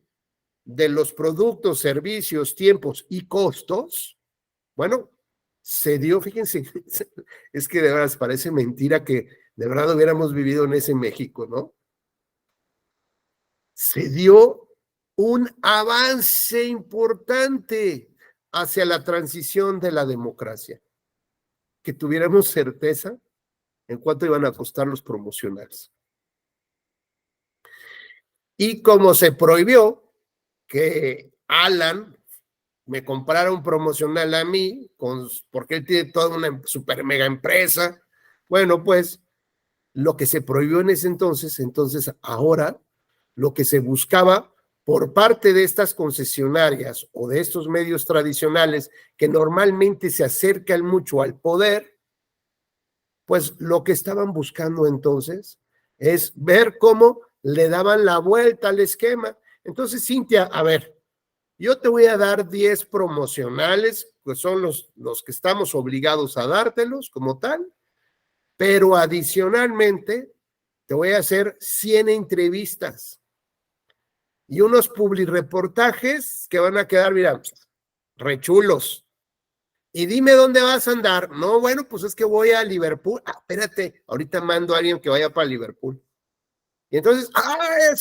de los productos, servicios, tiempos y costos, bueno, se dio, fíjense, es que de verdad parece mentira que de verdad hubiéramos vivido en ese México, ¿no? Se dio un avance importante hacia la transición de la democracia, que tuviéramos certeza en cuánto iban a costar los promocionales. Y como se prohibió que Alan me comprara un promocional a mí, porque él tiene toda una super mega empresa, bueno, pues lo que se prohibió en ese entonces ahora lo que se buscaba por parte de estas concesionarias o de estos medios tradicionales que normalmente se acercan mucho al poder, pues lo que estaban buscando entonces es ver cómo le daban la vuelta al esquema. Entonces, Cintia, a ver, yo te voy a dar 10 promocionales, pues son los que estamos obligados a dártelos como tal, pero adicionalmente te voy a hacer 100 entrevistas y unos publireportajes que van a quedar, mira, rechulos. Y dime dónde vas a andar. No, bueno, pues es que voy a Liverpool. Ah, espérate, ahorita mando a alguien que vaya para Liverpool. Y entonces,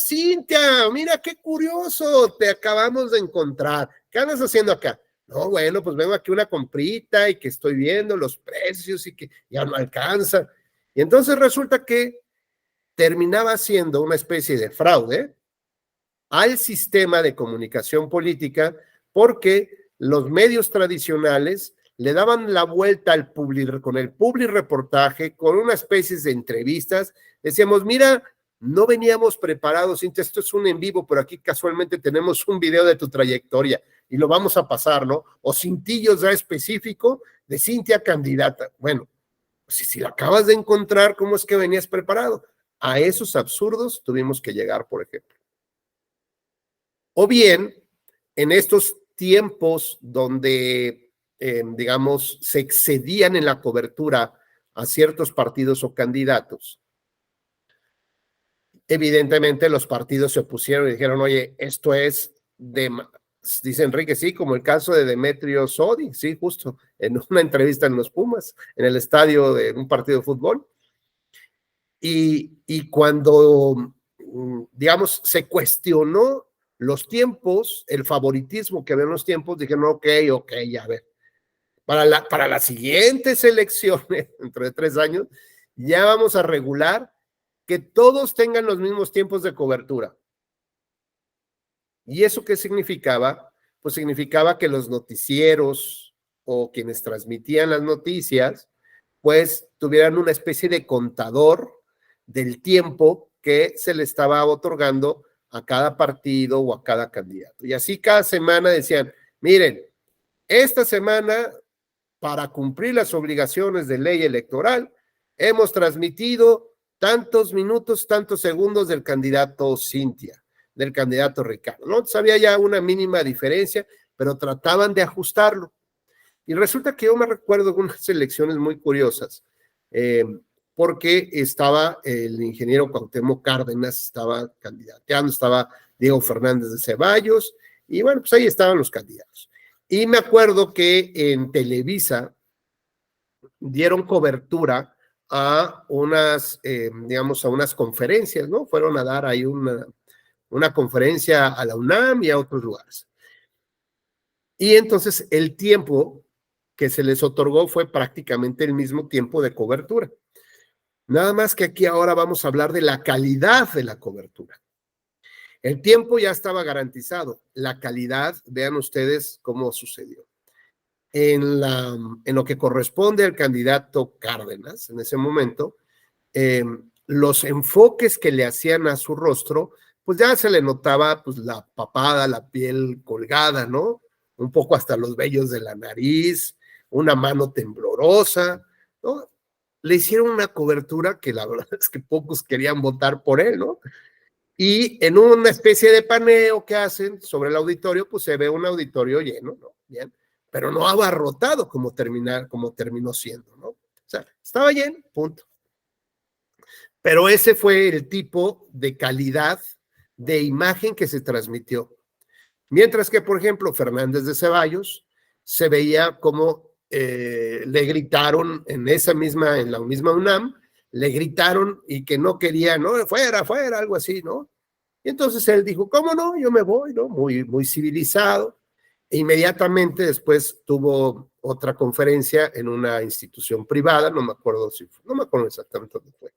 Cintia, mira qué curioso, te acabamos de encontrar. ¿Qué andas haciendo acá? No, bueno, pues vengo aquí una comprita y que estoy viendo los precios y que ya no alcanza. Y entonces resulta que terminaba siendo una especie de fraude al sistema de comunicación política porque los medios tradicionales le daban la vuelta al con el publireportaje, con una especie de entrevistas. Decíamos, mira, no veníamos preparados, Cintia, esto es un en vivo, pero aquí casualmente tenemos un video de tu trayectoria y lo vamos a pasar, ¿no? O cintillos ya específico de Cintia candidata. Bueno, pues si la acabas de encontrar, ¿cómo es que venías preparado? A esos absurdos tuvimos que llegar, por ejemplo. O bien, en estos tiempos donde, digamos, se excedían en la cobertura a ciertos partidos o candidatos, evidentemente los partidos se opusieron y dijeron, oye, esto es dice Enrique, sí, como el caso de Demetrio Sodi, sí, justo, en una entrevista en los Pumas, en el estadio de un partido de fútbol. Y cuando, digamos, se cuestionó los tiempos, el favoritismo que había en los tiempos, dijeron, ok, ya ver, para las siguientes elecciones, dentro de 3 años, ya vamos a regular que todos tengan los mismos tiempos de cobertura. ¿Y eso qué significaba? Pues significaba que los noticieros o quienes transmitían las noticias, pues tuvieran una especie de contador del tiempo que se le estaba otorgando a cada partido o a cada candidato. Y así cada semana decían, miren, esta semana, para cumplir las obligaciones de ley electoral, hemos transmitido tantos minutos, tantos segundos del candidato Cintia, del candidato Ricardo. No había ya una mínima diferencia, pero trataban de ajustarlo. Y resulta que yo me recuerdo de unas elecciones muy curiosas, porque estaba el ingeniero Cuauhtémoc Cárdenas, estaba candidateando, estaba Diego Fernández de Ceballos, y bueno, pues ahí estaban los candidatos. Y me acuerdo que en Televisa dieron cobertura a unas, digamos, a unas conferencias, ¿no? Fueron a dar ahí una conferencia a la UNAM y a otros lugares. Y entonces el tiempo que se les otorgó fue prácticamente el mismo tiempo de cobertura. Nada más que aquí ahora vamos a hablar de la calidad de la cobertura. El tiempo ya estaba garantizado. La calidad, vean ustedes cómo sucedió. En lo que corresponde al candidato Cárdenas, en ese momento, los enfoques que le hacían a su rostro, pues ya se le notaba pues la papada, la piel colgada, ¿no? Un poco hasta los vellos de la nariz, una mano temblorosa, ¿no? Le hicieron una cobertura que la verdad es que pocos querían votar por él, ¿no? Y en una especie de paneo que hacen sobre el auditorio, pues se ve un auditorio lleno, ¿no? Bien, pero no abarrotado como terminó siendo, ¿no? O sea, estaba lleno, punto. Pero ese fue el tipo de calidad de imagen que se transmitió. Mientras que, por ejemplo, Fernández de Ceballos se veía como le gritaron en la misma UNAM, le gritaron y que no quería, no, fuera, algo así, ¿no? Y entonces él dijo, ¿cómo no? Yo me voy, ¿no? Muy civilizado. E inmediatamente después tuvo otra conferencia en una institución privada, no me acuerdo exactamente dónde fue.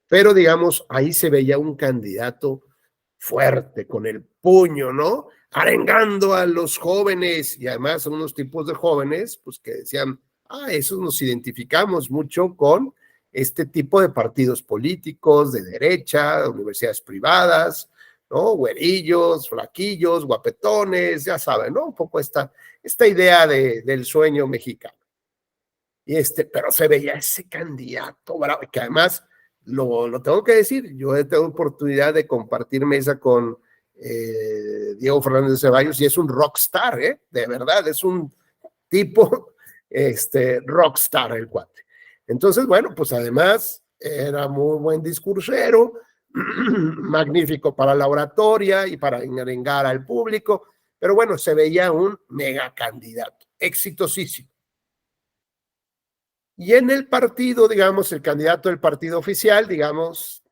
Pero digamos, ahí se veía un candidato fuerte, con el puño, ¿no? Arengando a los jóvenes y además a unos tipos de jóvenes, pues que decían, eso nos identificamos mucho con este tipo de partidos políticos de derecha, universidades privadas, ¿no? Güerillos, flaquillos, guapetones, ya saben, ¿no? Un poco esta idea del sueño mexicano. Pero se veía ese candidato bravo, que además lo tengo que decir, yo he tenido oportunidad de compartir mesa con Diego Fernández de Ceballos y es un rockstar, de verdad, es un tipo rockstar el cuate. Entonces, bueno, pues además era muy buen discursero, magnífico para la oratoria y para arengar al público, pero bueno, se veía un mega candidato, exitosísimo. Y en el partido, digamos, el candidato del partido oficial, digamos,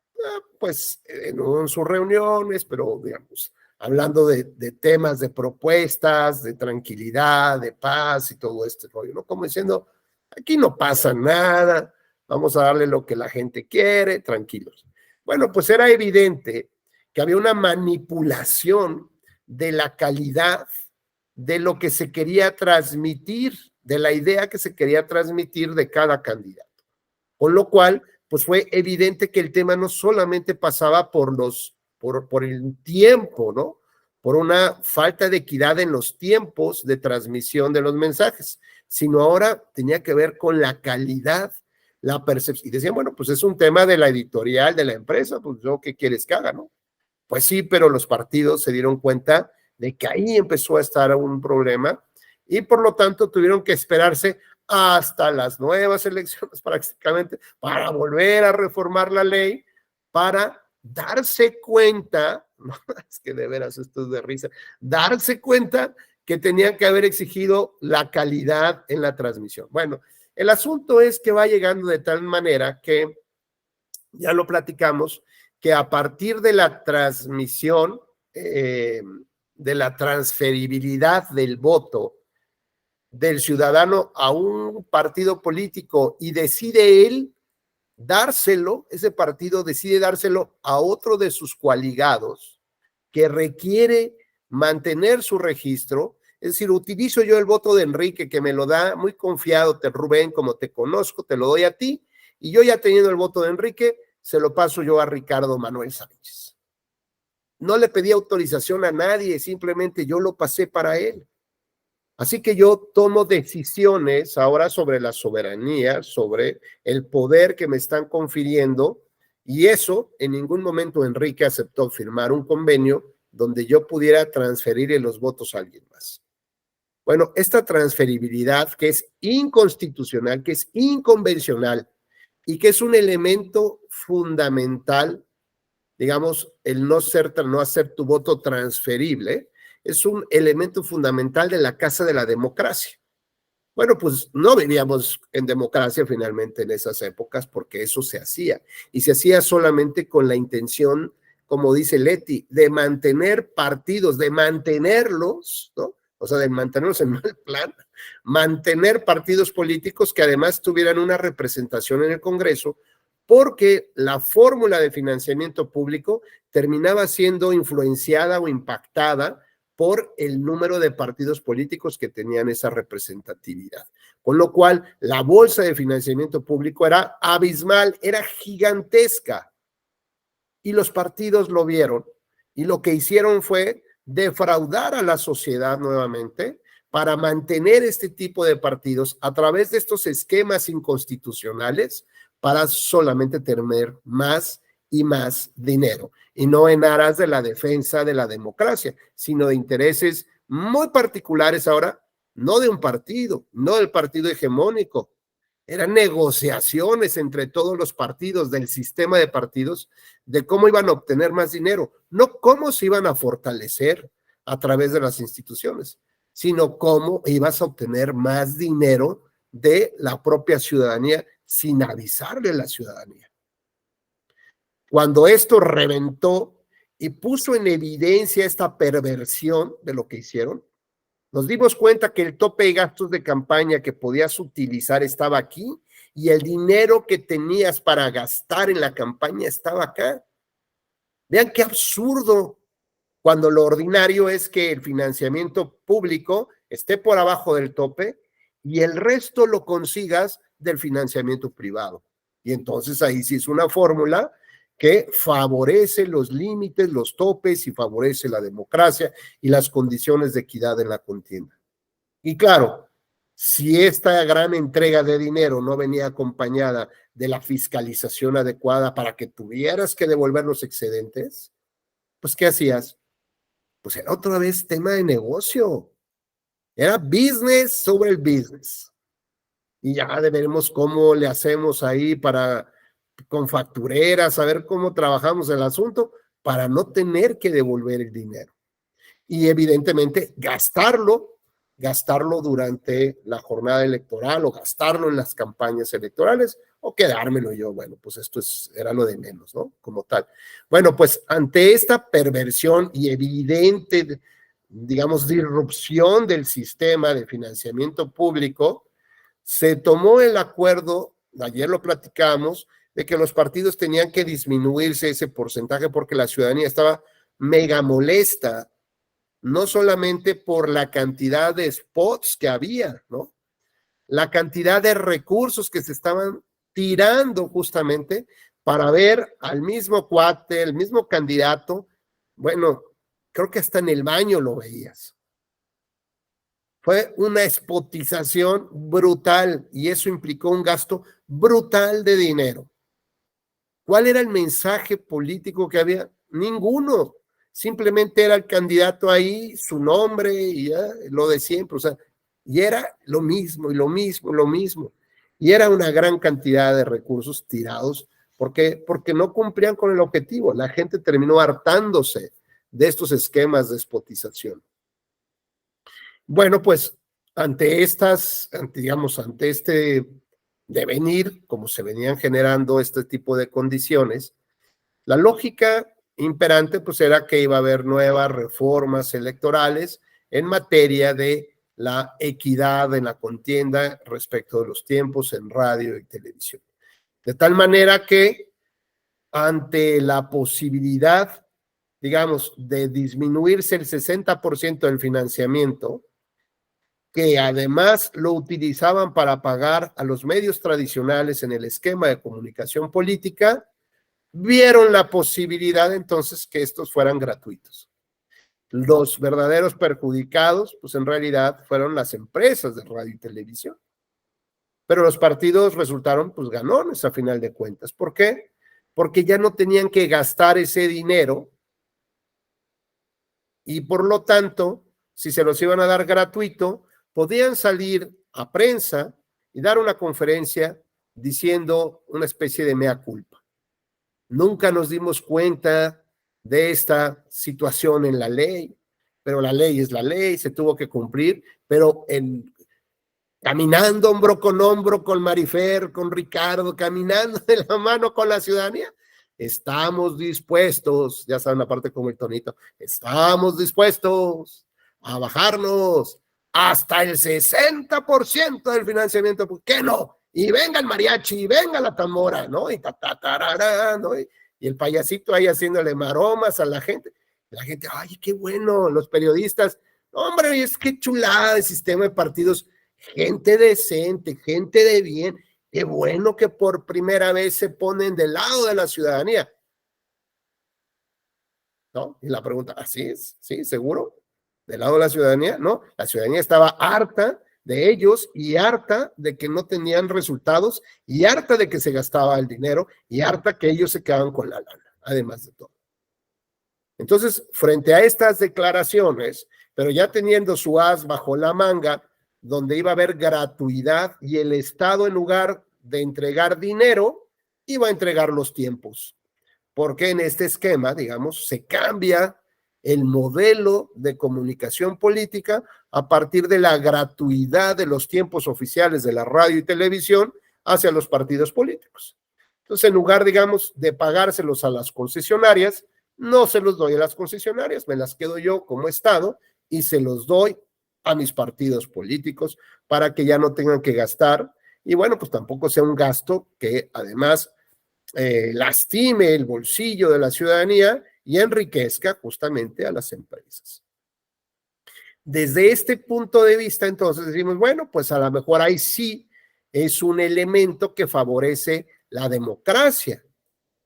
pues en sus reuniones, pero digamos, hablando de temas, de propuestas, de tranquilidad, de paz y todo este rollo, ¿no? Como diciendo, aquí no pasa nada, vamos a darle lo que la gente quiere, tranquilos. Bueno, pues era evidente que había una manipulación de la calidad de lo que se quería transmitir, de la idea que se quería transmitir de cada candidato. Con lo cual, pues fue evidente que el tema no solamente pasaba por el tiempo, ¿no? Por una falta de equidad en los tiempos de transmisión de los mensajes, sino ahora tenía que ver con la calidad, la percepción. Y decían, bueno, pues es un tema de la editorial de la empresa, pues yo, ¿qué quieres que haga, no? Pues sí, pero los partidos se dieron cuenta de que ahí empezó a estar un problema y por lo tanto tuvieron que esperarse hasta las nuevas elecciones prácticamente para volver a reformar la ley, para darse cuenta, no, es que de veras esto es de risa, darse cuenta que tenían que haber exigido la calidad en la transmisión. Bueno, el asunto es que va llegando de tal manera que, ya lo platicamos, que a partir de la transmisión, de la transferibilidad del voto del ciudadano a un partido político y decide él dárselo, ese partido decide dárselo a otro de sus coaligados que requiere mantener su registro, es decir, utilizo yo el voto de Enrique que me lo da muy confiado, Rubén, como te conozco, te lo doy a ti y yo ya teniendo el voto de Enrique, se lo paso yo a Ricardo Manuel Sánchez. No le pedí autorización a nadie, simplemente yo lo pasé para él. Así que yo tomo decisiones ahora sobre la soberanía, sobre el poder que me están confiriendo, y eso en ningún momento Enrique aceptó firmar un convenio donde yo pudiera transferirle los votos a alguien más. Bueno, esta transferibilidad que es inconstitucional, que es inconvencional y que es un elemento fundamental, digamos, el no hacer tu voto transferible, es un elemento fundamental de la casa de la democracia. Bueno, pues no vivíamos en democracia finalmente en esas épocas porque eso se hacía. Y se hacía solamente con la intención, como dice Leti, de mantener partidos, de mantenerlos, ¿no? O sea, de mantenerlos en mal plan, mantener partidos políticos que además tuvieran una representación en el Congreso, porque la fórmula de financiamiento público terminaba siendo influenciada o impactada por el número de partidos políticos que tenían esa representatividad. Con lo cual, la bolsa de financiamiento público era abismal, era gigantesca. Y los partidos lo vieron y lo que hicieron fue defraudar a la sociedad nuevamente para mantener este tipo de partidos a través de estos esquemas inconstitucionales para solamente tener más y más dinero, y no en aras de la defensa de la democracia, sino de intereses muy particulares ahora, no de un partido, no del partido hegemónico, Eran negociaciones entre todos los partidos del sistema de partidos de cómo iban a obtener más dinero, no cómo se iban a fortalecer a través de las instituciones, sino cómo ibas a obtener más dinero de la propia ciudadanía sin avisarle a la ciudadanía. Cuando esto reventó y puso en evidencia esta perversión de lo que hicieron, nos dimos cuenta que el tope de gastos de campaña que podías utilizar estaba aquí y el dinero que tenías para gastar en la campaña estaba acá. Vean qué absurdo, cuando lo ordinario es que el financiamiento público esté por abajo del tope y el resto lo consigas del financiamiento privado. Y entonces ahí sí es una fórmula que favorece los límites, los topes y favorece la democracia y las condiciones de equidad en la contienda. Y claro, si esta gran entrega de dinero no venía acompañada de la fiscalización adecuada para que tuvieras que devolver los excedentes, pues ¿qué hacías? Pues era otra vez tema de negocio. Era business sobre el business. Y ya veremos cómo le hacemos ahí con factureras, a ver cómo trabajamos el asunto para no tener que devolver el dinero. Y evidentemente gastarlo durante la jornada electoral o gastarlo en las campañas electorales o quedármelo yo. Bueno, pues esto era lo de menos, ¿no? Como tal. Bueno, pues ante esta perversión y evidente, digamos, disrupción del sistema de financiamiento público, se tomó el acuerdo, ayer lo platicamos, de que los partidos tenían que disminuirse ese porcentaje porque la ciudadanía estaba mega molesta, no solamente por la cantidad de spots que había, ¿no? La cantidad de recursos que se estaban tirando justamente para ver al mismo cuate, el mismo candidato. Bueno, creo que hasta en el baño lo veías. Fue una espotización brutal y eso implicó un gasto brutal de dinero. ¿Cuál era el mensaje político que había? Ninguno. Simplemente era el candidato ahí, su nombre y ya, lo de siempre. O sea, y era lo mismo y lo mismo, lo mismo. Y era una gran cantidad de recursos tirados porque no cumplían con el objetivo. La gente terminó hartándose de estos esquemas de espotización. Bueno, pues ante este devenir, como se venían generando este tipo de condiciones, la lógica imperante pues era que iba a haber nuevas reformas electorales en materia de la equidad en la contienda respecto de los tiempos en radio y televisión. De tal manera que ante la posibilidad, digamos, de disminuirse el 60% del financiamiento, que además lo utilizaban para pagar a los medios tradicionales en el esquema de comunicación política, vieron la posibilidad entonces que estos fueran gratuitos. Los verdaderos perjudicados, pues en realidad fueron las empresas de radio y televisión. Pero los partidos resultaron pues ganones a final de cuentas. ¿Por qué? Porque ya no tenían que gastar ese dinero y por lo tanto, si se los iban a dar gratuito, podían salir a prensa y dar una conferencia diciendo una especie de mea culpa. Nunca nos dimos cuenta de esta situación en la ley, pero la ley es la ley, se tuvo que cumplir, pero caminando hombro con Marifer, con Ricardo, caminando de la mano con la ciudadanía, estamos dispuestos, ya saben la parte como el tonito, estamos dispuestos a bajarnos hasta el 60% del financiamiento, ¿por qué no? Y venga el mariachi, y venga la tambora, ¿no? Y ¿no? Y el payasito ahí haciéndole maromas a la gente. La gente, ay, qué bueno, los periodistas, hombre, es que chulada de sistema de partidos, gente decente, gente de bien, qué bueno que por primera vez se ponen del lado de la ciudadanía. ¿No? Y la pregunta, ¿así es? ¿Sí? ¿Seguro? ¿Del lado de la ciudadanía? No, la ciudadanía estaba harta de ellos y harta de que no tenían resultados y harta de que se gastaba el dinero y harta que ellos se quedaban con la lana, además de todo. Entonces, frente a estas declaraciones, pero ya teniendo su as bajo la manga, donde iba a haber gratuidad y el Estado, en lugar de entregar dinero, iba a entregar los tiempos. Porque en este esquema, digamos, se cambia el modelo de comunicación política a partir de la gratuidad de los tiempos oficiales de la radio y televisión hacia los partidos políticos. Entonces, en lugar, digamos, de pagárselos a las concesionarias, no se los doy a las concesionarias, me las quedo yo como Estado y se los doy a mis partidos políticos para que ya no tengan que gastar y bueno, pues tampoco sea un gasto que además lastime el bolsillo de la ciudadanía y enriquezca justamente a las empresas. Desde este punto de vista, entonces decimos, bueno, pues a lo mejor ahí sí es un elemento que favorece la democracia.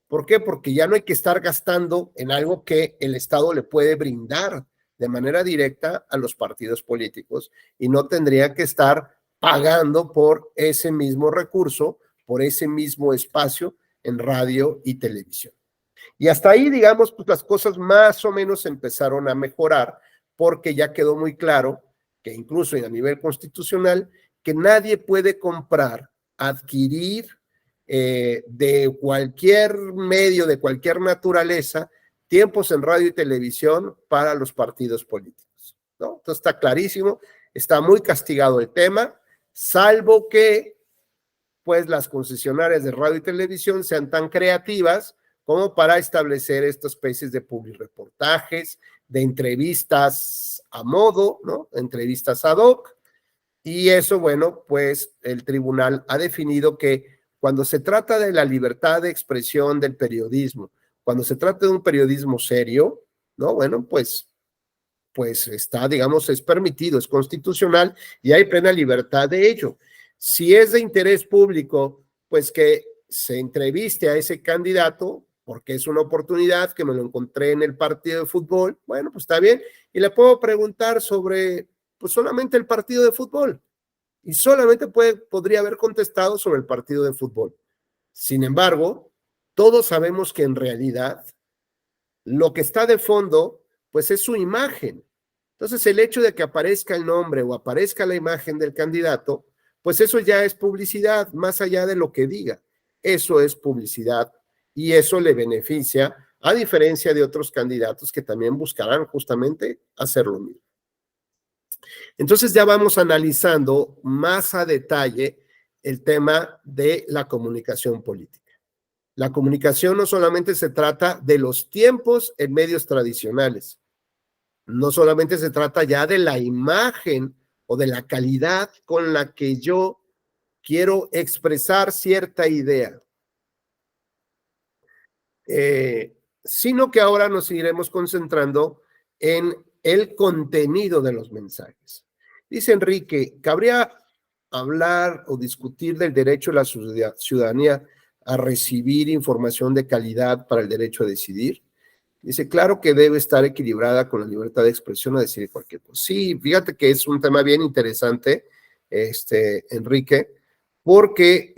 ¿Por qué? Porque ya no hay que estar gastando en algo que el Estado le puede brindar de manera directa a los partidos políticos y no tendría que estar pagando por ese mismo recurso, por ese mismo espacio en radio y televisión. Y hasta ahí, digamos, pues las cosas más o menos empezaron a mejorar porque ya quedó muy claro que incluso a nivel constitucional, que nadie puede comprar, adquirir de cualquier medio, de cualquier naturaleza, tiempos en radio y televisión para los partidos políticos, ¿no? Entonces está clarísimo, está muy castigado el tema, salvo que pues las concesionarias de radio y televisión sean tan creativas como para establecer estas especies de publireportajes, de entrevistas a modo, ¿no? Entrevistas ad hoc, y eso, bueno, pues el tribunal ha definido que cuando se trata de la libertad de expresión del periodismo, cuando se trata de un periodismo serio, ¿no? Bueno, pues está, digamos, es permitido, es constitucional y hay plena libertad de ello. Si es de interés público, pues que se entreviste a ese candidato, porque es una oportunidad que me lo encontré en el partido de fútbol, bueno, pues está bien, y le puedo preguntar sobre, pues solamente el partido de fútbol, y solamente podría haber contestado sobre el partido de fútbol. Sin embargo, todos sabemos que en realidad lo que está de fondo, pues es su imagen. Entonces, el hecho de que aparezca el nombre o aparezca la imagen del candidato, pues eso ya es publicidad, más allá de lo que diga. Eso es publicidad y eso le beneficia, a diferencia de otros candidatos que también buscarán justamente hacer lo mismo. Entonces ya vamos analizando más a detalle el tema de la comunicación política. La comunicación no solamente se trata de los tiempos en medios tradicionales, no solamente se trata ya de la imagen o de la calidad con la que yo quiero expresar cierta idea, sino que ahora nos iremos concentrando en el contenido de los mensajes. Dice Enrique, ¿cabría hablar o discutir del derecho de la ciudadanía a recibir información de calidad para el derecho a decidir? Dice, claro que debe estar equilibrada con la libertad de expresión a decir cualquier cosa. Sí, fíjate que es un tema bien interesante, Enrique, porque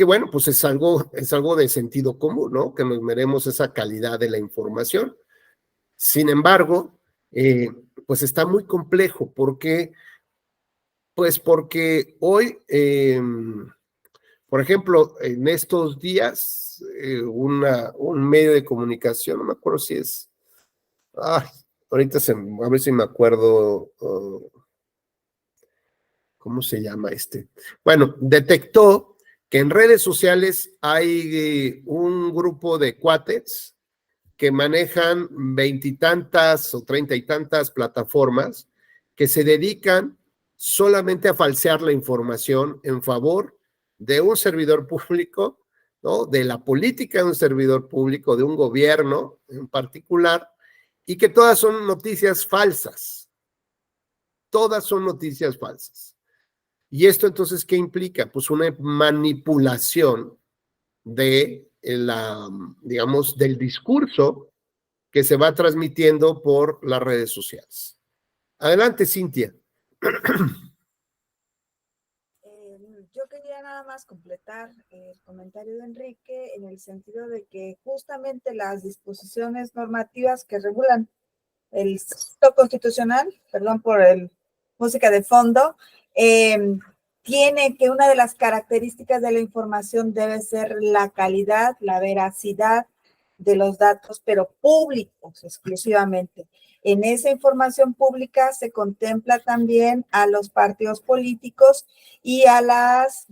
bueno, pues es algo de sentido común, ¿no? Que nos meremos esa calidad de la información. Sin embargo, pues está muy complejo, porque hoy, por ejemplo, en estos días, un medio de comunicación, no me acuerdo si es, ahorita a ver si me acuerdo, ¿cómo se llama Bueno, detectó que en redes sociales hay un grupo de cuates que manejan 20 y tantas o 30 y tantas plataformas que se dedican solamente a falsear la información en favor de un servidor público, ¿no? De la política de un servidor público, de un gobierno en particular, y que todas son noticias falsas. Todas son noticias falsas. ¿Y esto entonces qué implica? Pues una manipulación de digamos, del discurso que se va transmitiendo por las redes sociales. Adelante, Cintia. Yo quería nada más completar el comentario de Enrique en el sentido de que justamente las disposiciones normativas que regulan el texto constitucional, perdón por el música de fondo, tiene que una de las características de la información debe ser la calidad, la veracidad de los datos, pero públicos exclusivamente. En esa información pública se contempla también a los partidos políticos y a las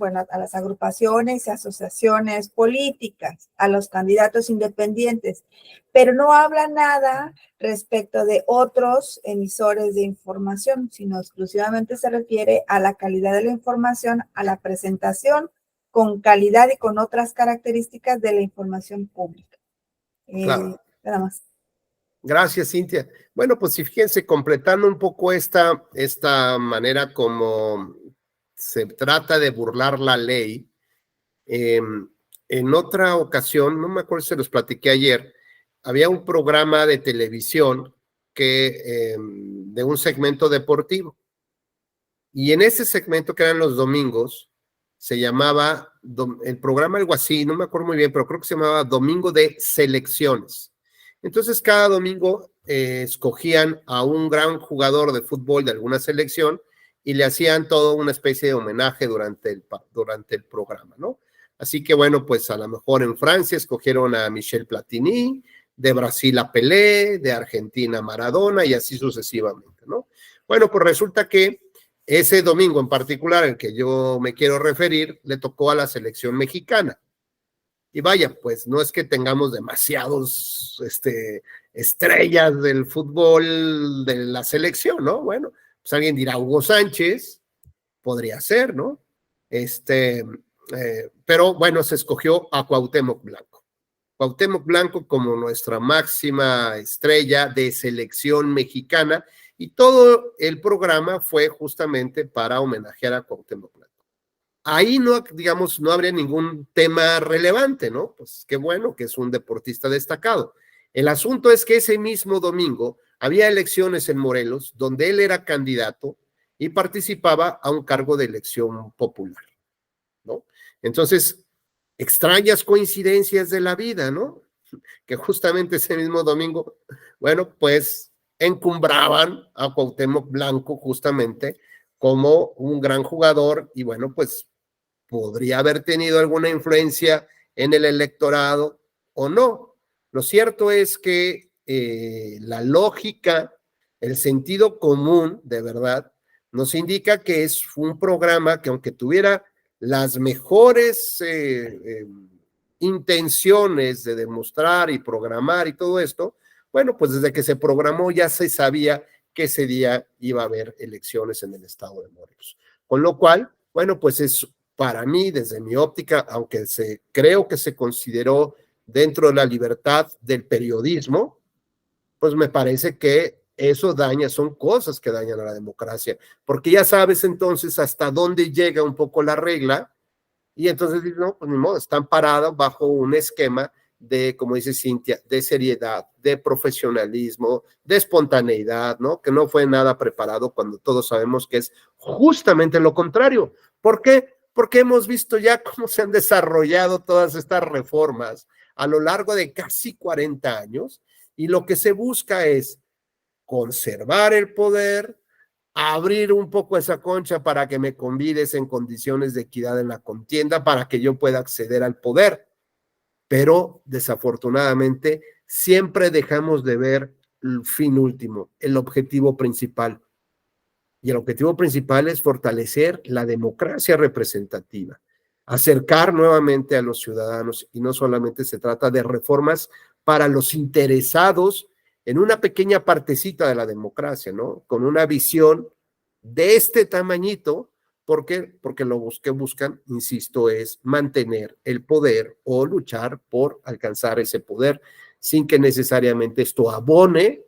agrupaciones y asociaciones políticas, a los candidatos independientes, pero no habla nada respecto de otros emisores de información, sino exclusivamente se refiere a la calidad de la información, a la presentación con calidad y con otras características de la información pública. Claro. Nada más. Gracias, Cintia. Bueno, pues si fíjense, completando un poco esta manera como se trata de burlar la ley, en otra ocasión, no me acuerdo si se los platiqué ayer, había un programa de televisión de un segmento deportivo. Y en ese segmento, que eran los domingos, se llamaba, el programa algo así, no me acuerdo muy bien, pero creo que se llamaba Domingo de Selecciones. Entonces, cada domingo escogían a un gran jugador de fútbol de alguna selección y le hacían toda una especie de homenaje durante el programa, ¿no? Así que, bueno, pues a lo mejor en Francia escogieron a Michel Platini, de Brasil a Pelé, de Argentina a Maradona y así sucesivamente, ¿no? Bueno, pues resulta que ese domingo en particular, el que yo me quiero referir, le tocó a la selección mexicana. Y vaya, pues no es que tengamos demasiados estrellas del fútbol de la selección, ¿no? Bueno, pues alguien dirá Hugo Sánchez, podría ser, ¿no? Pero bueno, se escogió a Cuauhtémoc Blanco. Cuauhtémoc Blanco como nuestra máxima estrella de selección mexicana, y todo el programa fue justamente para homenajear a Cuauhtémoc Blanco. Ahí no, digamos, no habría ningún tema relevante, ¿no? Pues qué bueno que es un deportista destacado. El asunto es que ese mismo domingo había elecciones en Morelos, donde él era candidato y participaba a un cargo de elección popular, ¿no? Entonces, extrañas coincidencias de la vida, ¿no? Que justamente ese mismo domingo, bueno, pues encumbraban a Cuauhtémoc Blanco justamente como un gran jugador y bueno, pues podría haber tenido alguna influencia en el electorado o no. Lo cierto es que la lógica, el sentido común, de verdad, nos indica que es un programa que aunque tuviera las mejores intenciones de demostrar y programar y todo esto, bueno, pues desde que se programó ya se sabía que ese día iba a haber elecciones en el estado de Morelos. Con lo cual, bueno, pues es para mí, desde mi óptica, aunque creo que se consideró dentro de la libertad del periodismo, pues me parece que eso son cosas que dañan a la democracia, porque ya sabes entonces hasta dónde llega un poco la regla, y entonces, no, pues ni modo, están parados bajo un esquema de, como dice Cintia, de seriedad, de profesionalismo, de espontaneidad, ¿no? Que no fue nada preparado cuando todos sabemos que es justamente lo contrario. ¿Por qué? Porque hemos visto ya cómo se han desarrollado todas estas reformas a lo largo de casi 40 años y lo que se busca es conservar el poder, abrir un poco esa concha para que me convides en condiciones de equidad en la contienda para que yo pueda acceder al poder. Pero desafortunadamente siempre dejamos de ver el fin último, el objetivo principal. Y el objetivo principal es fortalecer la democracia representativa, acercar nuevamente a los ciudadanos, y no solamente se trata de reformas para los interesados en una pequeña partecita de la democracia, ¿no? Con una visión de este tamañito. ¿Por qué? Porque lo que buscan, insisto, es mantener el poder o luchar por alcanzar ese poder sin que necesariamente esto abone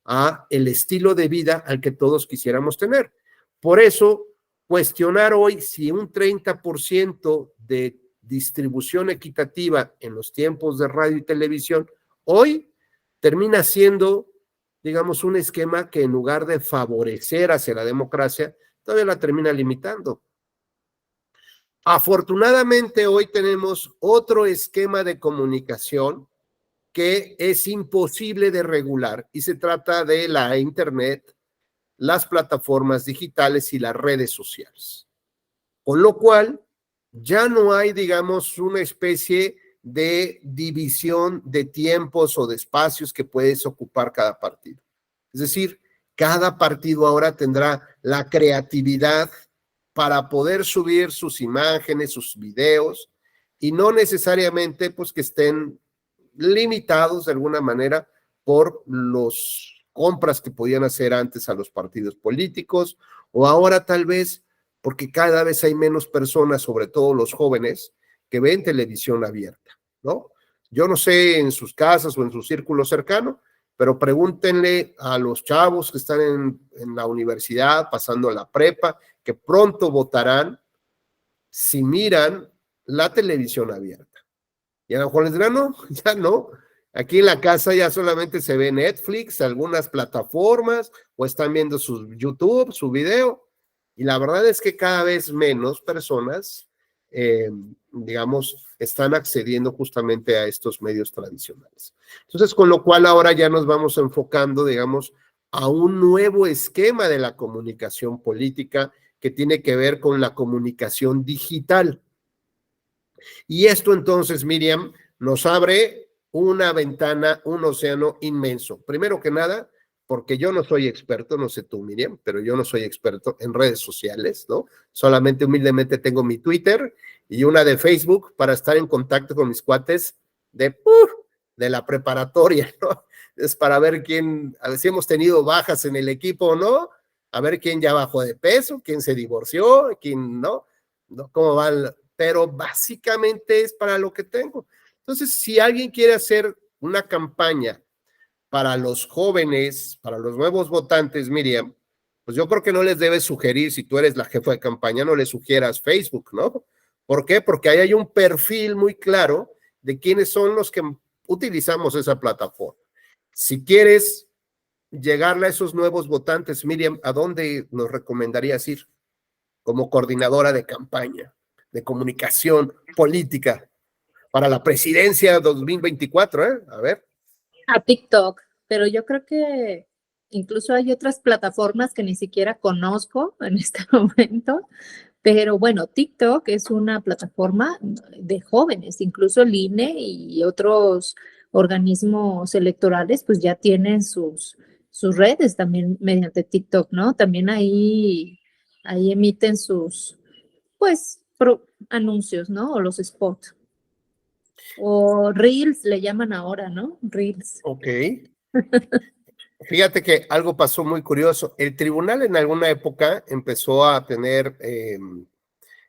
a el estilo de vida al que todos quisiéramos tener. Por eso, cuestionar hoy si un 30% de distribución equitativa en los tiempos de radio y televisión hoy termina siendo, digamos, un esquema que en lugar de favorecer hacia la democracia, todavía la termina limitando. Afortunadamente, hoy tenemos otro esquema de comunicación que es imposible de regular y se trata de la Internet, las plataformas digitales y las redes sociales. Con lo cual, ya no hay, digamos, una especie de división de tiempos o de espacios que puedes ocupar cada partido. Es decir, cada partido ahora tendrá la creatividad para poder subir sus imágenes, sus videos, y no necesariamente pues que estén limitados de alguna manera por las compras que podían hacer antes a los partidos políticos, o ahora tal vez porque cada vez hay menos personas, sobre todo los jóvenes, que ven televisión abierta, ¿no? Yo no sé en sus casas o en su círculo cercano, pero pregúntenle a los chavos que están en la universidad, pasando a la prepa, que pronto votarán, si miran la televisión abierta. Y a lo mejor les dirán, no, ya no. Aquí en la casa ya solamente se ve Netflix, algunas plataformas, o están viendo su YouTube, su video. Y la verdad es que cada vez menos personas, digamos, están accediendo justamente a estos medios tradicionales. Entonces, con lo cual ahora ya nos vamos enfocando, digamos, a un nuevo esquema de la comunicación política que tiene que ver con la comunicación digital. Y esto entonces, Miriam, nos abre una ventana, un océano inmenso. Primero que nada, porque yo no soy experto, no sé tú, Miriam, pero yo no soy experto en redes sociales, ¿no? Solamente humildemente tengo mi Twitter y una de Facebook para estar en contacto con mis cuates de la preparatoria, ¿no? Es para ver a ver si hemos tenido bajas en el equipo o no, a ver quién ya bajó de peso, quién se divorció, quién no, cómo va pero básicamente es para lo que tengo. Entonces, si alguien quiere hacer una campaña para los jóvenes, para los nuevos votantes, Miriam, pues yo creo que no les debes sugerir, si tú eres la jefa de campaña, no les sugieras Facebook, ¿no? ¿Por qué? Porque ahí hay un perfil muy claro de quiénes son los que utilizamos esa plataforma. Si quieres llegarle a esos nuevos votantes, Miriam, ¿a dónde nos recomendarías ir como coordinadora de campaña, de comunicación política para la presidencia 2024, A ver. A TikTok, pero yo creo que incluso hay otras plataformas que ni siquiera conozco en este momento, pero bueno, TikTok es una plataforma de jóvenes, incluso el INE y otros organismos electorales pues ya tienen sus redes también mediante TikTok, ¿no? También ahí emiten sus pues anuncios, ¿no? O los spots. O Reels le llaman ahora, ¿no? Reels. Ok. Fíjate que algo pasó muy curioso. El tribunal en alguna época empezó a tener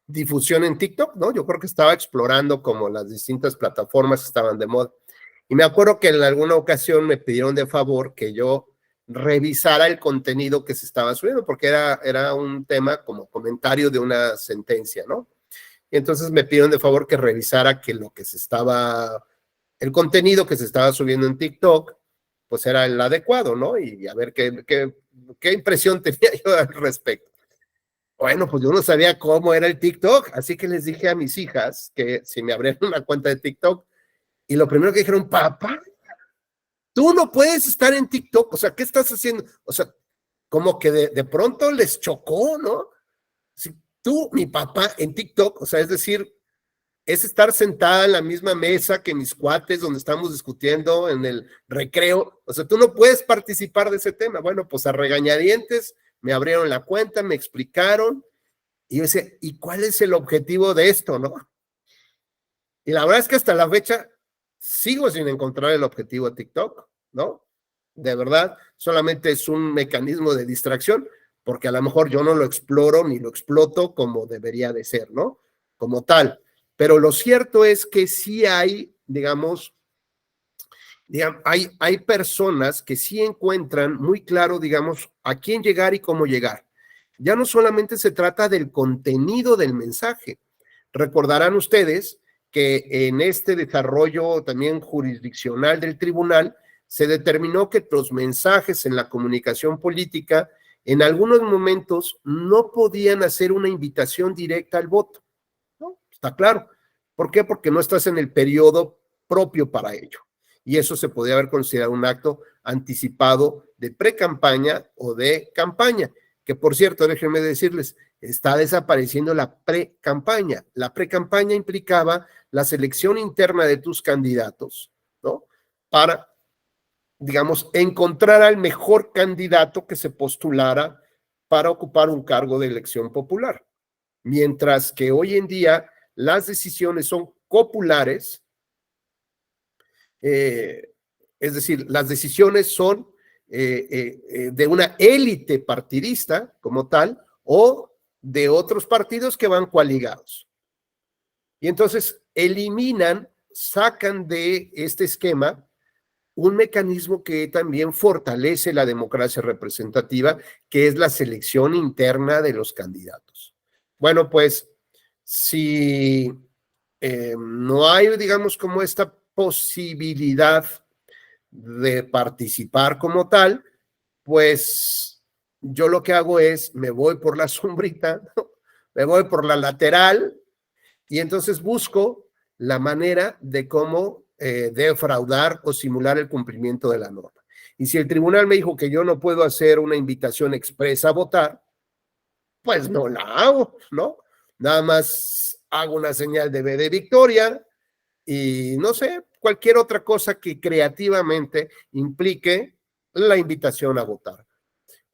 difusión en TikTok, ¿no? Yo creo que estaba explorando como las distintas plataformas que estaban de moda. Y me acuerdo que en alguna ocasión me pidieron de favor que yo revisara el contenido que se estaba subiendo, porque era un tema como comentario de una sentencia, ¿no? Y entonces me pidieron de favor que revisara que el contenido que se estaba subiendo en TikTok, pues era el adecuado, ¿no? Y a ver qué impresión tenía yo al respecto. Bueno, pues yo no sabía cómo era el TikTok, así que les dije a mis hijas que si me abrieran una cuenta de TikTok, y lo primero que dijeron, papá, tú no puedes estar en TikTok, o sea, ¿qué estás haciendo? O sea, como que de pronto les chocó, ¿no? Si tú, mi papá, en TikTok, o sea, es decir, es estar sentada en la misma mesa que mis cuates donde estamos discutiendo en el recreo, o sea, tú no puedes participar de ese tema. Bueno, pues a regañadientes me abrieron la cuenta, me explicaron, y yo decía, ¿y cuál es el objetivo de esto, no? Y la verdad es que hasta la fecha sigo sin encontrar el objetivo de TikTok, ¿no? De verdad, solamente es un mecanismo de distracción, porque a lo mejor yo no lo exploro ni lo exploto como debería de ser, ¿no? Como tal. Pero lo cierto es que sí hay, digamos, hay personas que sí encuentran muy claro, digamos, a quién llegar y cómo llegar. Ya no solamente se trata del contenido del mensaje. Recordarán ustedes que en este desarrollo también jurisdiccional del tribunal se determinó que los mensajes en la comunicación política en algunos momentos no podían hacer una invitación directa al voto, ¿no? Está claro. ¿Por qué? Porque no estás en el periodo propio para ello. y eso se podría haber considerado un acto anticipado de pre-campaña o de campaña, que por cierto, déjenme decirles, está desapareciendo la pre-campaña. La pre-campaña implicaba la selección interna de tus candidatos, ¿no? Para, digamos, encontrar al mejor candidato que se postulara para ocupar un cargo de elección popular. Mientras que hoy en día las decisiones son copulares, es decir, las decisiones son de una élite partidista como tal o de otros partidos que van coaligados. Y entonces eliminan, sacan de este esquema un mecanismo que también fortalece la democracia representativa, que es la selección interna de los candidatos. Bueno, pues si no hay, digamos, como esta posibilidad de participar como tal, pues yo lo que hago es, me voy por la sombrita, me voy por la lateral y entonces busco la manera de cómo defraudar o simular el cumplimiento de la norma. Y si el tribunal me dijo que yo no puedo hacer una invitación expresa a votar, pues no la hago, ¿no? Nada más hago una señal de V de victoria y no sé, cualquier otra cosa que creativamente implique la invitación a votar.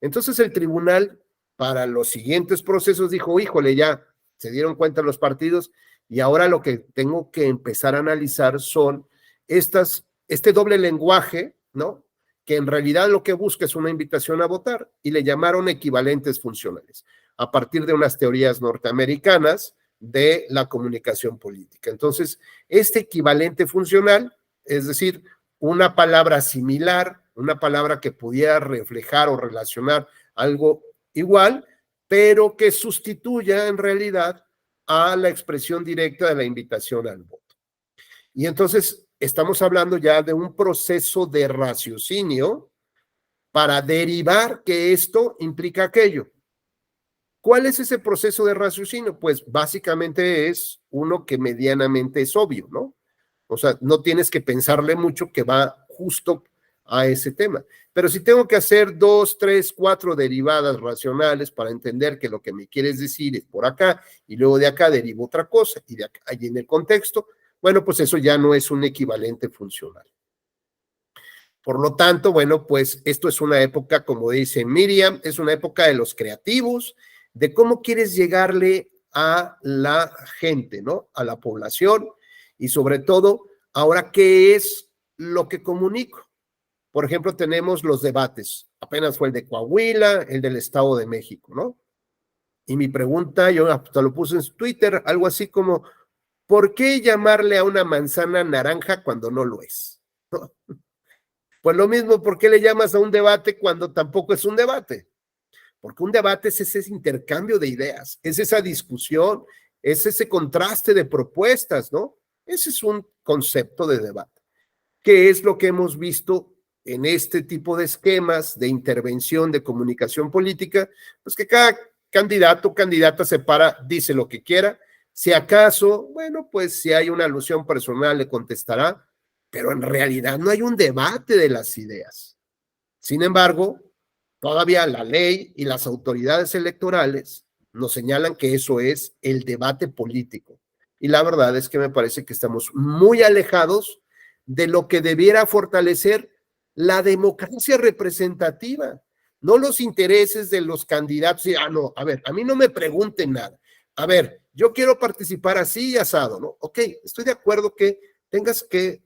Entonces el tribunal para los siguientes procesos dijo, híjole, ya se dieron cuenta los partidos y ahora lo que tengo que empezar a analizar son este doble lenguaje, ¿no? Que en realidad lo que busca es una invitación a votar y le llamaron equivalentes funcionales a partir de unas teorías norteamericanas de la comunicación política. Entonces, este equivalente funcional, es decir, una palabra similar, una palabra que pudiera reflejar o relacionar algo igual, pero que sustituya en realidad a la expresión directa de la invitación al voto. Y entonces estamos hablando ya de un proceso de raciocinio para derivar que esto implica aquello. ¿Cuál es ese proceso de raciocinio? Pues básicamente es uno que medianamente es obvio, ¿no? O sea, no tienes que pensarle mucho, que va justo a ese tema. Pero si tengo que hacer 2, 3, 4 derivadas racionales para entender que lo que me quieres decir es por acá y luego de acá derivo otra cosa y de acá, allí en el contexto, bueno, pues eso ya no es un equivalente funcional. Por lo tanto, bueno, pues esto es una época, como dice Miriam, es una época de los creativos, de cómo quieres llegarle a la gente, ¿no? A la población y sobre todo, ahora, ¿qué es lo que comunico? Por ejemplo, tenemos los debates. Apenas fue el de Coahuila, el del Estado de México, ¿no? Y mi pregunta, yo hasta lo puse en Twitter, algo así como, ¿por qué llamarle a una manzana naranja cuando no lo es? ¿No? Pues lo mismo, ¿por qué le llamas a un debate cuando tampoco es un debate? Porque un debate es ese intercambio de ideas, es esa discusión, es ese contraste de propuestas, ¿no? Ese es un concepto de debate. ¿Qué es lo que hemos visto en este tipo de esquemas de intervención de comunicación política? Pues que cada candidato o candidata se para, dice lo que quiera. Si acaso, bueno, pues si hay una alusión personal le contestará, pero en realidad no hay un debate de las ideas. Sin embargo, todavía la ley y las autoridades electorales nos señalan que eso es el debate político. Y la verdad es que me parece que estamos muy alejados de lo que debiera fortalecer la democracia representativa, no los intereses de los candidatos. No, a ver, a mí no me pregunten nada. A ver, yo quiero participar así y asado, ¿no? Ok, estoy de acuerdo que tengas que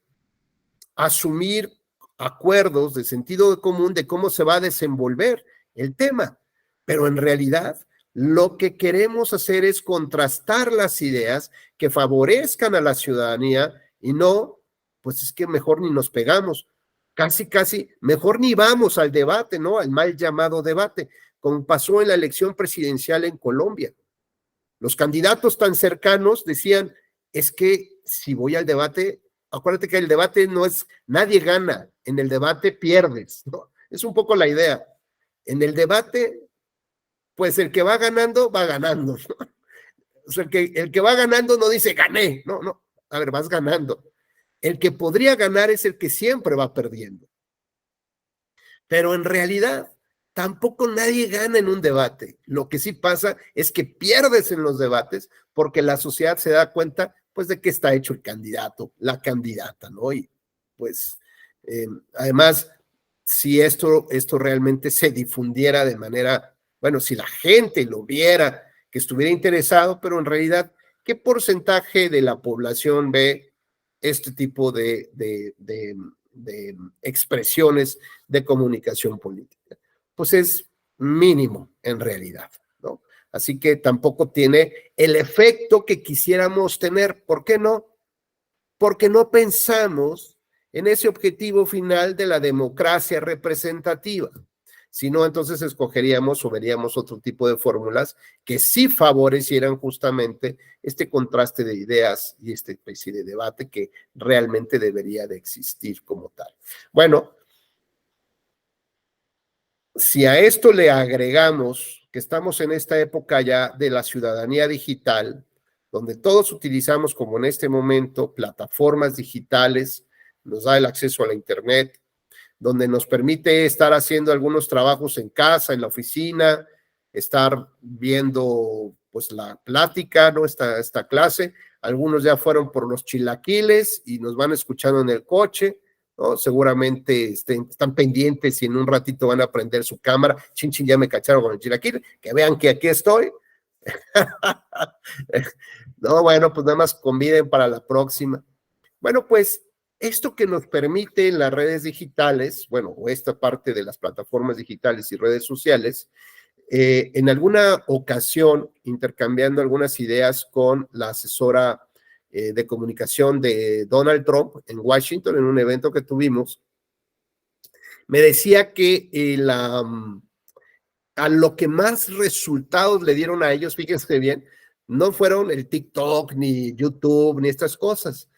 asumir acuerdos de sentido común de cómo se va a desenvolver el tema, pero en realidad lo que queremos hacer es contrastar las ideas que favorezcan a la ciudadanía y no, pues es que mejor ni nos pegamos, casi mejor ni vamos al debate, ¿no? Al mal llamado debate, como pasó en la elección presidencial en Colombia. Los candidatos tan cercanos decían, es que si voy al debate, acuérdate que el debate no es, nadie gana, en el debate pierdes, ¿no? Es un poco la idea. En el debate, pues el que va ganando, ¿no? O sea, el que va ganando no dice gané, no, a ver, vas ganando. el que podría ganar es el que siempre va perdiendo. Pero en realidad, tampoco nadie gana en un debate. Lo que sí pasa es que pierdes en los debates porque la sociedad se da cuenta, pues, de qué está hecho el candidato, la candidata, ¿no? Y, pues, además, si esto realmente se difundiera de manera, bueno, si la gente lo viera, que estuviera interesado, pero en realidad, ¿qué porcentaje de la población ve este tipo de expresiones de comunicación política? Pues es mínimo en realidad, ¿no? Así que tampoco tiene el efecto que quisiéramos tener. ¿Por qué no? Porque no pensamos en ese objetivo final de la democracia representativa. Si no, entonces escogeríamos o veríamos otro tipo de fórmulas que sí favorecieran justamente este contraste de ideas y esta especie de debate que realmente debería de existir como tal. Bueno, si a esto le agregamos que estamos en esta época ya de la ciudadanía digital, donde todos utilizamos, como en este momento, plataformas digitales, nos da el acceso a la Internet, donde nos permite estar haciendo algunos trabajos en casa, en la oficina, estar viendo pues la plática, ¿no? Esta clase. Algunos ya fueron por los chilaquiles y nos van escuchando en el coche, ¿no? Seguramente están pendientes y en un ratito van a prender su cámara. Chin, chin, ya me cacharon con el chilaquil, que vean que aquí estoy. No, bueno, pues nada más conviden para la próxima. Bueno, pues esto que nos permite las redes digitales, bueno, o esta parte de las plataformas digitales y redes sociales, en alguna ocasión, intercambiando algunas ideas con la asesora de comunicación de Donald Trump en Washington, en un evento que tuvimos, me decía que a lo que más resultados le dieron a ellos, fíjense bien, no fueron el TikTok, ni YouTube, ni estas cosas.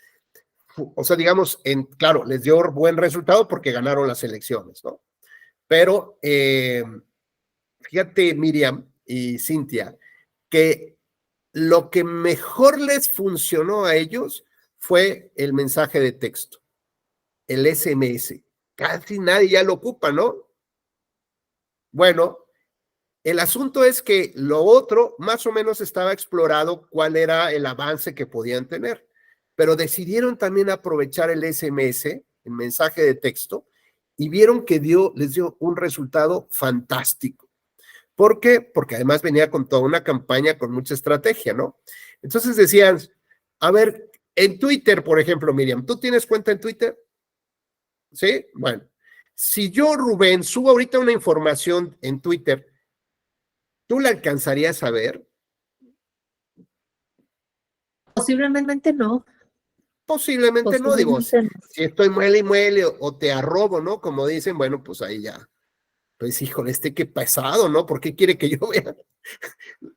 O sea, digamos, claro, les dio buen resultado porque ganaron las elecciones, ¿no? Pero fíjate, Miriam y Cintia, que lo que mejor les funcionó a ellos fue el mensaje de texto, el SMS. Casi nadie ya lo ocupa, ¿no? Bueno, el asunto es que lo otro más o menos estaba explorado cuál era el avance que podían tener, pero decidieron también aprovechar el SMS, el mensaje de texto, y vieron que les dio un resultado fantástico. ¿Por qué? Porque además venía con toda una campaña con mucha estrategia, ¿no? Entonces decían, a ver, en Twitter, por ejemplo, Miriam, ¿tú tienes cuenta en Twitter? ¿Sí? Bueno, si yo, Rubén, subo ahorita una información en Twitter, ¿tú la alcanzarías a ver? Posiblemente no. Posiblemente no, digo, Posiblemente no. si estoy muele y muele o te arrobo, ¿no? Como dicen, bueno, pues ahí ya. Pues, híjole, qué pesado, ¿no? ¿Por qué quiere que yo vea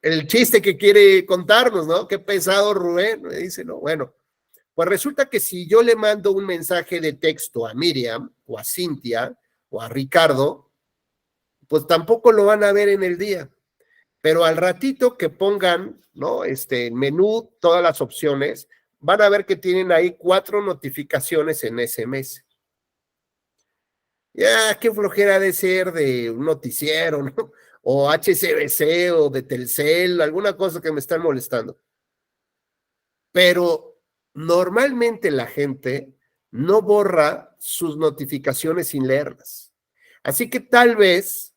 el chiste que quiere contarnos, ¿no? Qué pesado, Rubén. Me dice, no, bueno, pues resulta que si yo le mando un mensaje de texto a Miriam o a Cintia o a Ricardo, pues tampoco lo van a ver en el día. Pero al ratito que pongan, ¿no? Menú, todas las opciones, van a ver que tienen ahí 4 notificaciones en SMS. Ya, qué flojera de ser de un noticiero, ¿no? O HCBC o de Telcel, alguna cosa que me están molestando. Pero normalmente la gente no borra sus notificaciones sin leerlas. Así que tal vez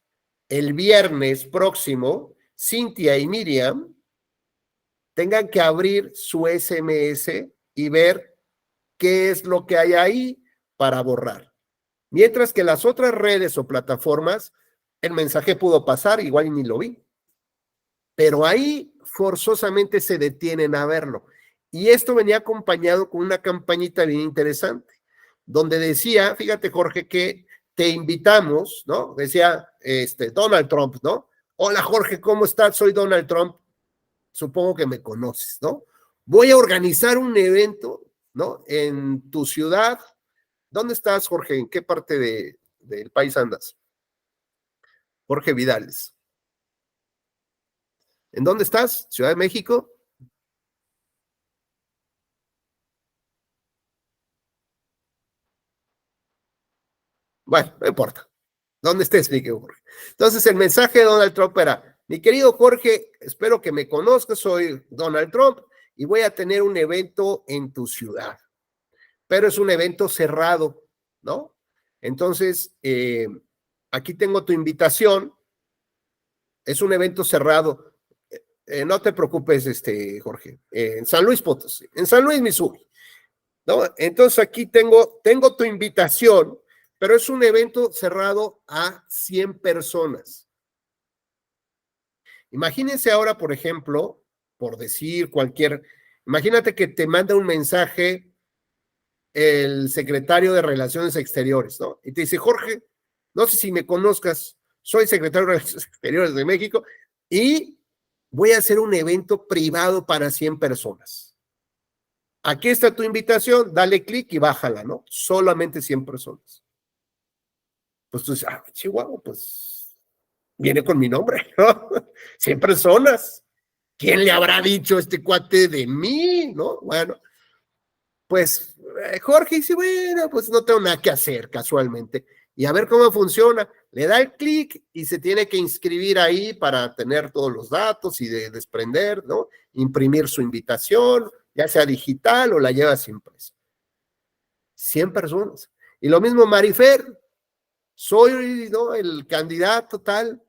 el viernes próximo, Cintia y Miriam tengan que abrir su SMS y ver qué es lo que hay ahí para borrar. Mientras que las otras redes o plataformas, el mensaje pudo pasar, igual y ni lo vi. Pero ahí forzosamente se detienen a verlo. Y esto venía acompañado con una campañita bien interesante, donde decía, fíjate Jorge, que te invitamos, ¿no? Decía Donald Trump, ¿no? Hola Jorge, ¿cómo estás? Soy Donald Trump. Supongo que me conoces, ¿no? Voy a organizar un evento, ¿no? En tu ciudad. ¿Dónde estás, Jorge? ¿En qué parte del país andas? Jorge Vidales. ¿En dónde estás? ¿Ciudad de México? Bueno, no importa. ¿Dónde estés, mi querido Jorge? Entonces, el mensaje de Donald Trump era: mi querido Jorge, espero que me conozcas, soy Donald Trump y voy a tener un evento en tu ciudad, pero es un evento cerrado, ¿no? Entonces, aquí tengo tu invitación, es un evento cerrado, no te preocupes, Jorge, en San Luis Potosí, en San Luis, Missouri, ¿no? Entonces aquí tengo tu invitación, pero es un evento cerrado a 100 personas. Imagínense ahora, por ejemplo, por decir imagínate que te manda un mensaje el secretario de Relaciones Exteriores, ¿no? Y te dice: Jorge, no sé si me conozcas, soy secretario de Relaciones Exteriores de México y voy a hacer un evento privado para 100 personas. Aquí está tu invitación, dale clic y bájala, ¿no? Solamente 100 personas. Pues tú dices: Chihuahua, pues viene con mi nombre, ¿no? 100 personas. ¿Quién le habrá dicho este cuate de mí, no? Bueno, pues Jorge dice: bueno, pues no tengo nada que hacer casualmente. Y a ver cómo funciona. Le da el clic y se tiene que inscribir ahí para tener todos los datos y de desprender, ¿no? Imprimir su invitación, ya sea digital o la llevas impresa. 100 personas. Y lo mismo Marifer, soy, ¿no?, el candidato tal,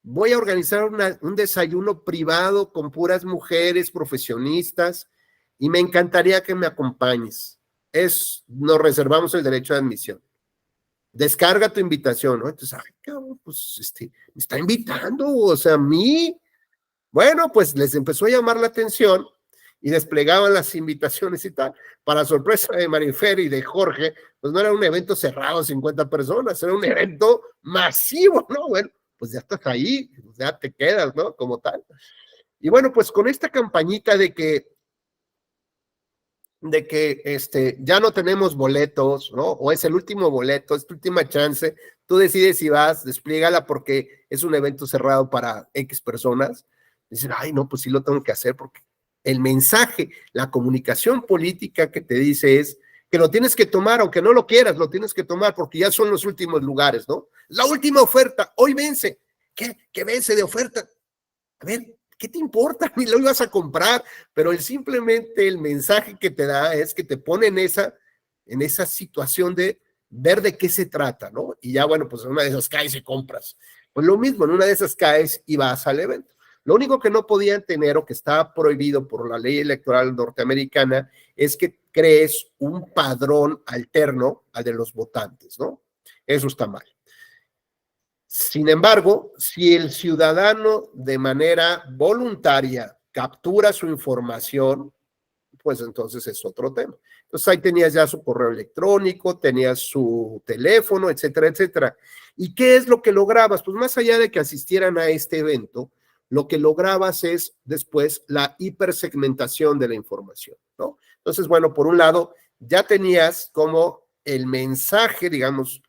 voy a organizar un desayuno privado con puras mujeres profesionistas y me encantaría que me acompañes. Nos reservamos el derecho de admisión. Descarga tu invitación, ¿no? Entonces, cabrón, pues me está invitando, o sea, a mí. Bueno, pues les empezó a llamar la atención y desplegaban las invitaciones y tal. Para sorpresa de Marifer y de Jorge, pues no era un evento cerrado, 50 personas, era un evento masivo, ¿no? Bueno, pues ya estás ahí, ya te quedas, ¿no? Como tal. Y bueno, pues con esta campañita de que ya no tenemos boletos, ¿no? O es el último boleto, es tu última chance, tú decides si vas, despliégala porque es un evento cerrado para X personas. Dicen: ay, no, pues sí lo tengo que hacer porque el mensaje, la comunicación política que te dice es que lo tienes que tomar, aunque no lo quieras, lo tienes que tomar porque ya son los últimos lugares, ¿no? La última oferta, hoy vence. ¿Qué vence de oferta? A ver, ¿qué te importa? Ni lo ibas a comprar, pero simplemente el mensaje que te da es que te pone en esa situación de ver de qué se trata, ¿no? Y ya, bueno, pues en una de esas caes y compras. Pues lo mismo, en una de esas caes y vas al evento. Lo único que no podían tener o que estaba prohibido por la ley electoral norteamericana es que crees un padrón alterno al de los votantes, ¿no? Eso está mal. Sin embargo, si el ciudadano de manera voluntaria captura su información, pues entonces es otro tema. Entonces ahí tenías ya su correo electrónico, tenías su teléfono, etcétera, etcétera. ¿Y qué es lo que lograbas? Pues más allá de que asistieran a este evento, lo que lograbas es después la hipersegmentación de la información, ¿no? Entonces, bueno, por un lado, ya tenías como el mensaje, digamos,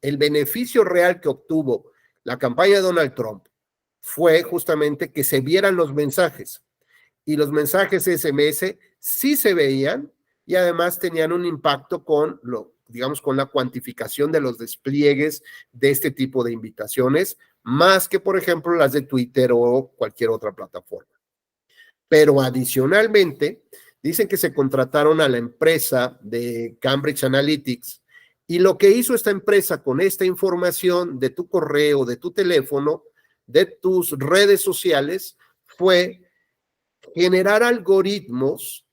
el beneficio real que obtuvo la campaña de Donald Trump fue justamente que se vieran los mensajes. Y los mensajes SMS sí se veían y además tenían un impacto con con la cuantificación de los despliegues de este tipo de invitaciones, más que, por ejemplo, las de Twitter o cualquier otra plataforma. Pero adicionalmente, dicen que se contrataron a la empresa de Cambridge Analytics y lo que hizo esta empresa con esta información de tu correo, de tu teléfono, de tus redes sociales, fue generar algoritmos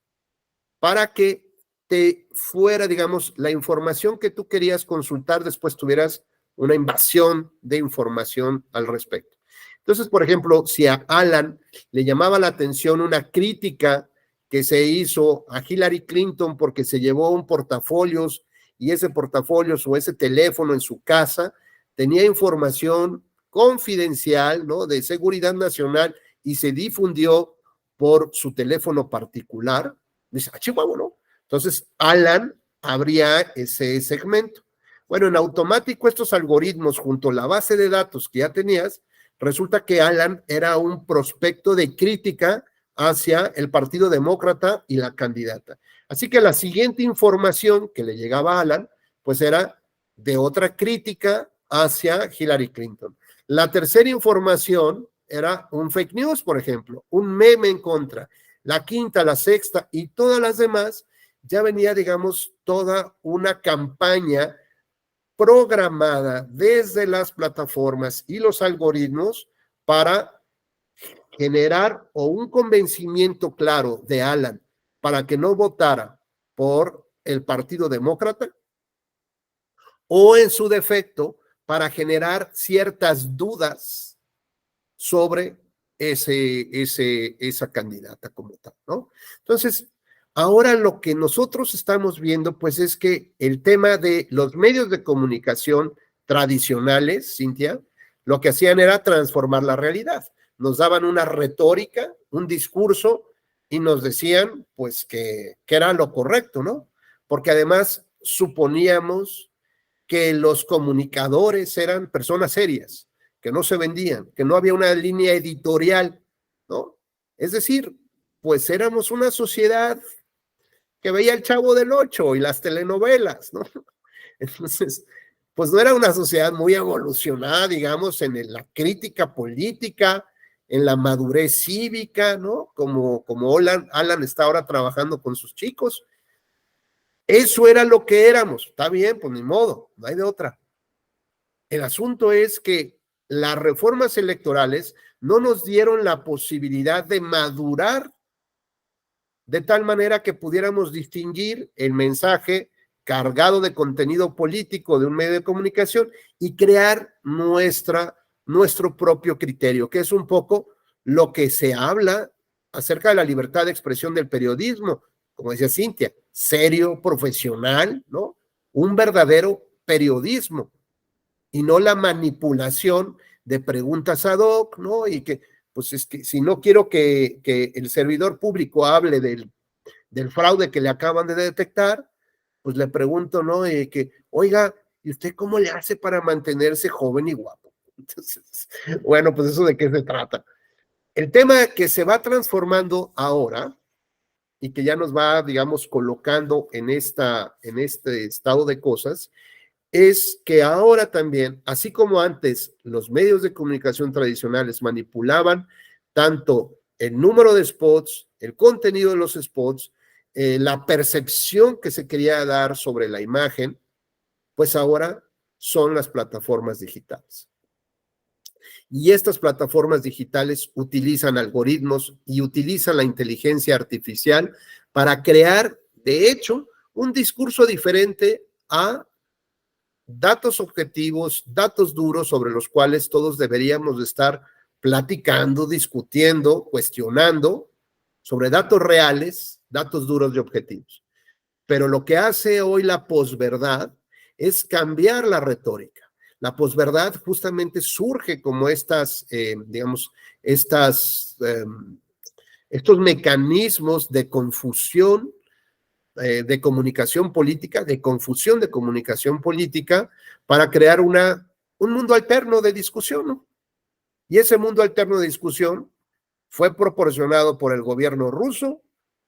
para que te fuera, digamos, la información que tú querías consultar, después tuvieras una invasión de información al respecto. Entonces, por ejemplo, si a Alan le llamaba la atención una crítica que se hizo a Hillary Clinton porque se llevó un portafolios y ese portafolios o ese teléfono en su casa tenía información confidencial, ¿no?, de seguridad nacional y se difundió por su teléfono particular, dice: Chihuahua, ¿no? Entonces, Alan abría ese segmento. Bueno, en automático estos algoritmos junto a la base de datos que ya tenías, resulta que Alan era un prospecto de crítica hacia el Partido Demócrata y la candidata. Así que la siguiente información que le llegaba a Alan, pues era de otra crítica hacia Hillary Clinton. La tercera información era un fake news, por ejemplo, un meme en contra. La quinta, la sexta y todas las demás, ya venía, digamos, toda una campaña programada desde las plataformas y los algoritmos para generar o un convencimiento claro de Alan para que no votara por el Partido Demócrata, o en su defecto para generar ciertas dudas sobre esa candidata como tal, ¿no? Entonces, ahora lo que nosotros estamos viendo, pues es que el tema de los medios de comunicación tradicionales, Cintia, lo que hacían era transformar la realidad. Nos daban una retórica, un discurso, y nos decían, pues, que era lo correcto, ¿no? Porque además suponíamos que los comunicadores eran personas serias, que no se vendían, que no había una línea editorial, ¿no? Es decir, pues éramos una sociedad que veía el Chavo del Ocho y las telenovelas, ¿no? Entonces, pues no era una sociedad muy evolucionada, digamos, en la crítica política, en la madurez cívica, ¿no? Como Alan está ahora trabajando con sus chicos. Eso era lo que éramos, está bien, pues ni modo, no hay de otra. El asunto es que las reformas electorales no nos dieron la posibilidad de madurar de tal manera que pudiéramos distinguir el mensaje cargado de contenido político de un medio de comunicación y crear nuestro propio criterio, que es un poco lo que se habla acerca de la libertad de expresión del periodismo, como decía Cintia, serio, profesional, ¿no? Un verdadero periodismo y no la manipulación de preguntas ad hoc, ¿no? Y que, pues es que si no quiero que el servidor público hable del fraude que le acaban de detectar, pues le pregunto, ¿no? Que, oiga, ¿y usted cómo le hace para mantenerse joven y guapo? Entonces, bueno, pues eso de qué se trata. El tema que se va transformando ahora y que ya nos va, digamos, colocando en este estado de cosas, es que ahora también, así como antes los medios de comunicación tradicionales manipulaban tanto el número de spots, el contenido de los spots, la percepción que se quería dar sobre la imagen, pues ahora son las plataformas digitales. Y estas plataformas digitales utilizan algoritmos y utilizan la inteligencia artificial para crear, de hecho, un discurso diferente a datos objetivos, datos duros sobre los cuales todos deberíamos de estar platicando, discutiendo, cuestionando sobre datos reales, datos duros y objetivos. Pero lo que hace hoy la posverdad es cambiar la retórica. La posverdad justamente surge como estos mecanismos de confusión de comunicación política, de confusión de comunicación política, para crear un mundo alterno de discusión, ¿no? Y ese mundo alterno de discusión fue proporcionado por el gobierno ruso,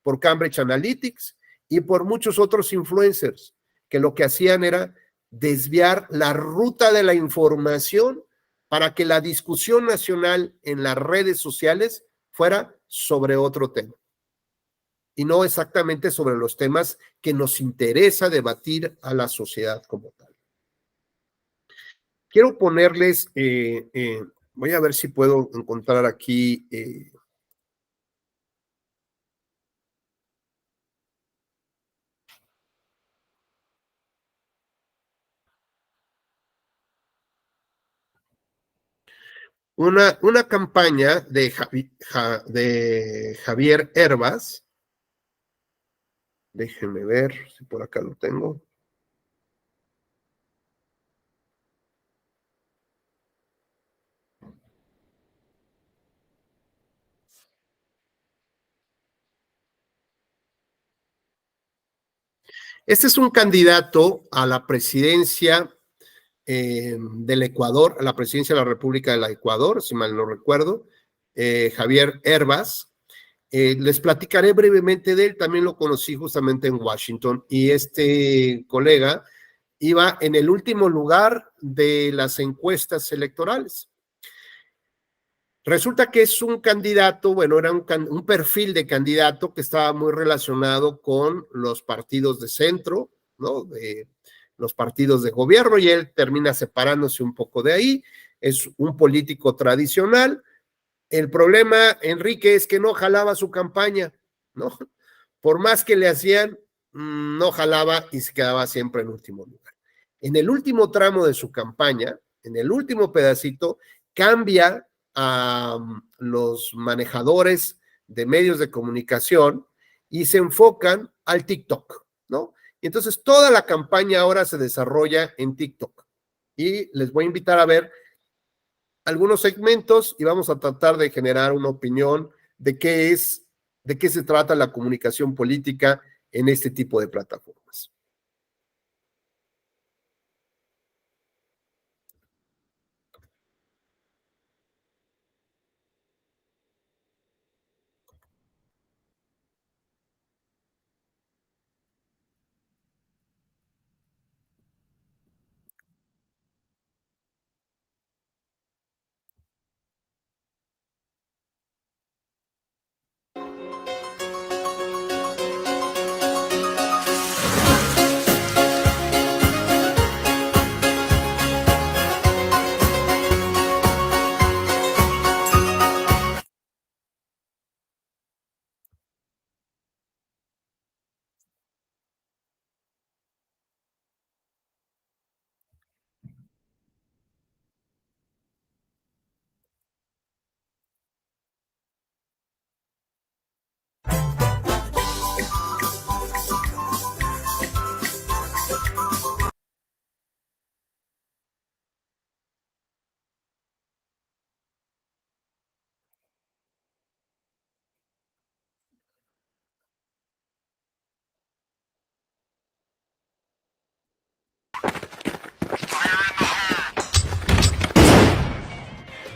por Cambridge Analytics y por muchos otros influencers, que lo que hacían era desviar la ruta de la información para que la discusión nacional en las redes sociales fuera sobre otro tema y no exactamente sobre los temas que nos interesa debatir a la sociedad como tal. Quiero ponerles, voy a ver si puedo encontrar aquí una campaña de Javier Hervas. Déjenme ver si por acá lo tengo. Este es un candidato a la presidencia del Ecuador, a la presidencia de la República del Ecuador, si mal no recuerdo, Javier Hervas. Les platicaré brevemente de él, también lo conocí justamente en Washington, y este colega iba en el último lugar de las encuestas electorales. Resulta que es un candidato, bueno, era un perfil de candidato que estaba muy relacionado con los partidos de centro, ¿no? De los partidos de gobierno, y él termina separándose un poco de ahí. Es un político tradicional. El problema, Enrique, es que no jalaba su campaña, ¿no? Por más que le hacían, no jalaba y se quedaba siempre en último lugar. En el último tramo de su campaña, en el último pedacito, cambia a los manejadores de medios de comunicación y se enfocan al TikTok, ¿no? Y entonces toda la campaña ahora se desarrolla en TikTok. Y les voy a invitar a ver algunos segmentos y vamos a tratar de generar una opinión de qué se trata la comunicación política en este tipo de plataformas.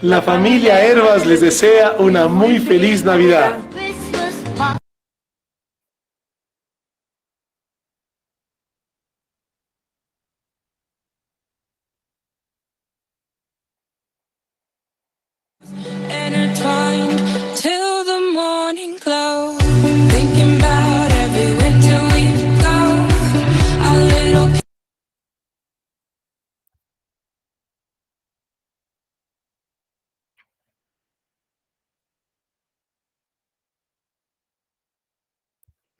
La familia Hervas les desea una muy feliz Navidad.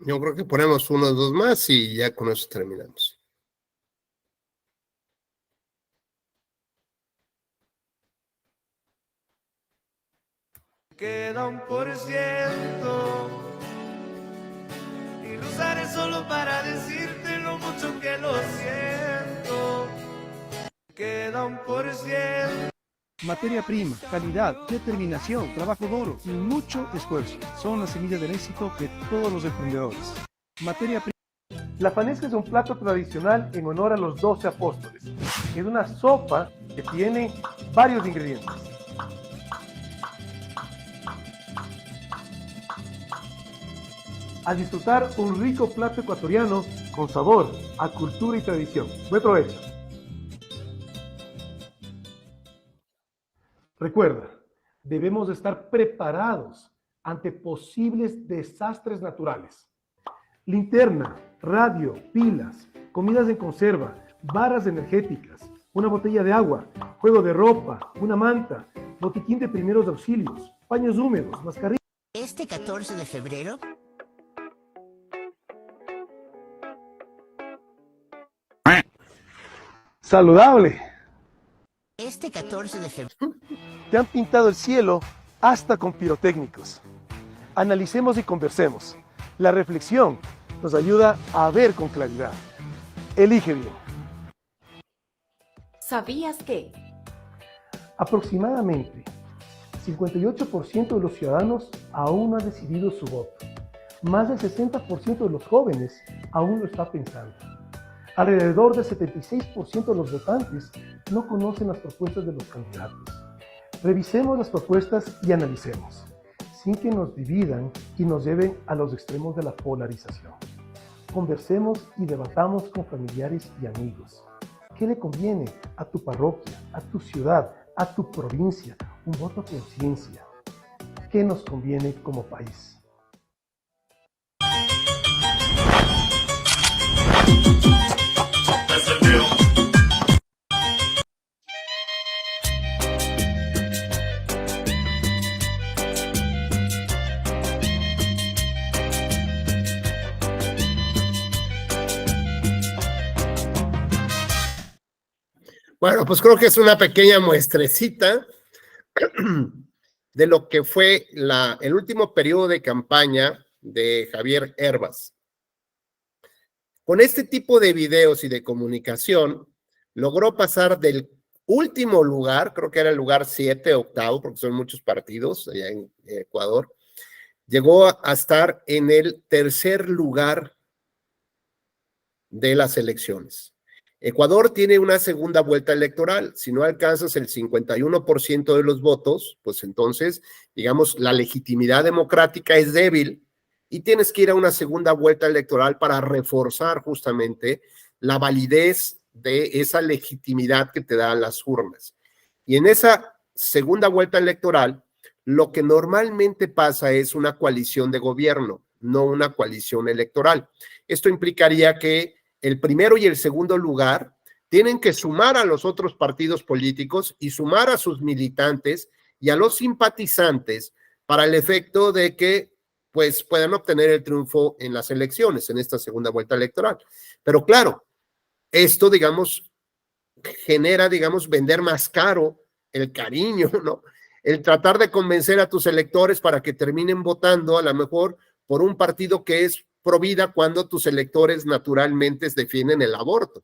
Yo creo que ponemos unos dos más y ya con eso terminamos. Queda 1% y lo usaré solo para decirte lo mucho que lo siento. Queda 1%. Materia prima, calidad, determinación, trabajo duro y mucho esfuerzo son las semillas del éxito de todos los emprendedores. Materia prima. La fanesca es un plato tradicional en honor a los 12 apóstoles. Es una sopa que tiene varios ingredientes. A disfrutar un rico plato ecuatoriano con sabor a cultura y tradición. Buen provecho. Recuerda, debemos estar preparados ante posibles desastres naturales. Linterna, radio, pilas, comidas en conserva, barras energéticas, una botella de agua, juego de ropa, una manta, botiquín de primeros auxilios, paños húmedos, mascarillas. Este 14 de febrero... ¡Saludable! Este 14 de febrero... Te han pintado el cielo hasta con pirotécnicos. Analicemos y conversemos. La reflexión nos ayuda a ver con claridad. Elige bien. ¿Sabías que? Aproximadamente 58% de los ciudadanos aún no ha decidido su voto. Más del 60% de los jóvenes aún lo está pensando. Alrededor del 76% de los votantes no conocen las propuestas de los candidatos. Revisemos las propuestas y analicemos, sin que nos dividan y nos lleven a los extremos de la polarización. Conversemos y debatamos con familiares y amigos. ¿Qué le conviene a tu parroquia, a tu ciudad, a tu provincia? Un voto a conciencia. ¿Qué nos conviene como país? Bueno, pues creo que es una pequeña muestrecita de lo que fue el último periodo de campaña de Javier Herbas. Con este tipo de videos y de comunicación, logró pasar del último lugar, creo que era el lugar 7, octavo, porque son muchos partidos allá en Ecuador, llegó a estar en el tercer lugar de las elecciones. Ecuador tiene una segunda vuelta electoral. Si no alcanzas el 51% de los votos, pues entonces, digamos, la legitimidad democrática es débil y tienes que ir a una segunda vuelta electoral para reforzar justamente la validez de esa legitimidad que te dan las urnas. Y en esa segunda vuelta electoral, lo que normalmente pasa es una coalición de gobierno, no una coalición electoral. Esto implicaría que el primero y el segundo lugar tienen que sumar a los otros partidos políticos y sumar a sus militantes y a los simpatizantes para el efecto de que pues puedan obtener el triunfo en las elecciones, en esta segunda vuelta electoral. Pero claro, esto, digamos, genera, digamos, vender más caro el cariño, ¿no? El tratar de convencer a tus electores para que terminen votando a lo mejor por un partido que es pro vida cuando tus electores naturalmente defienden el aborto.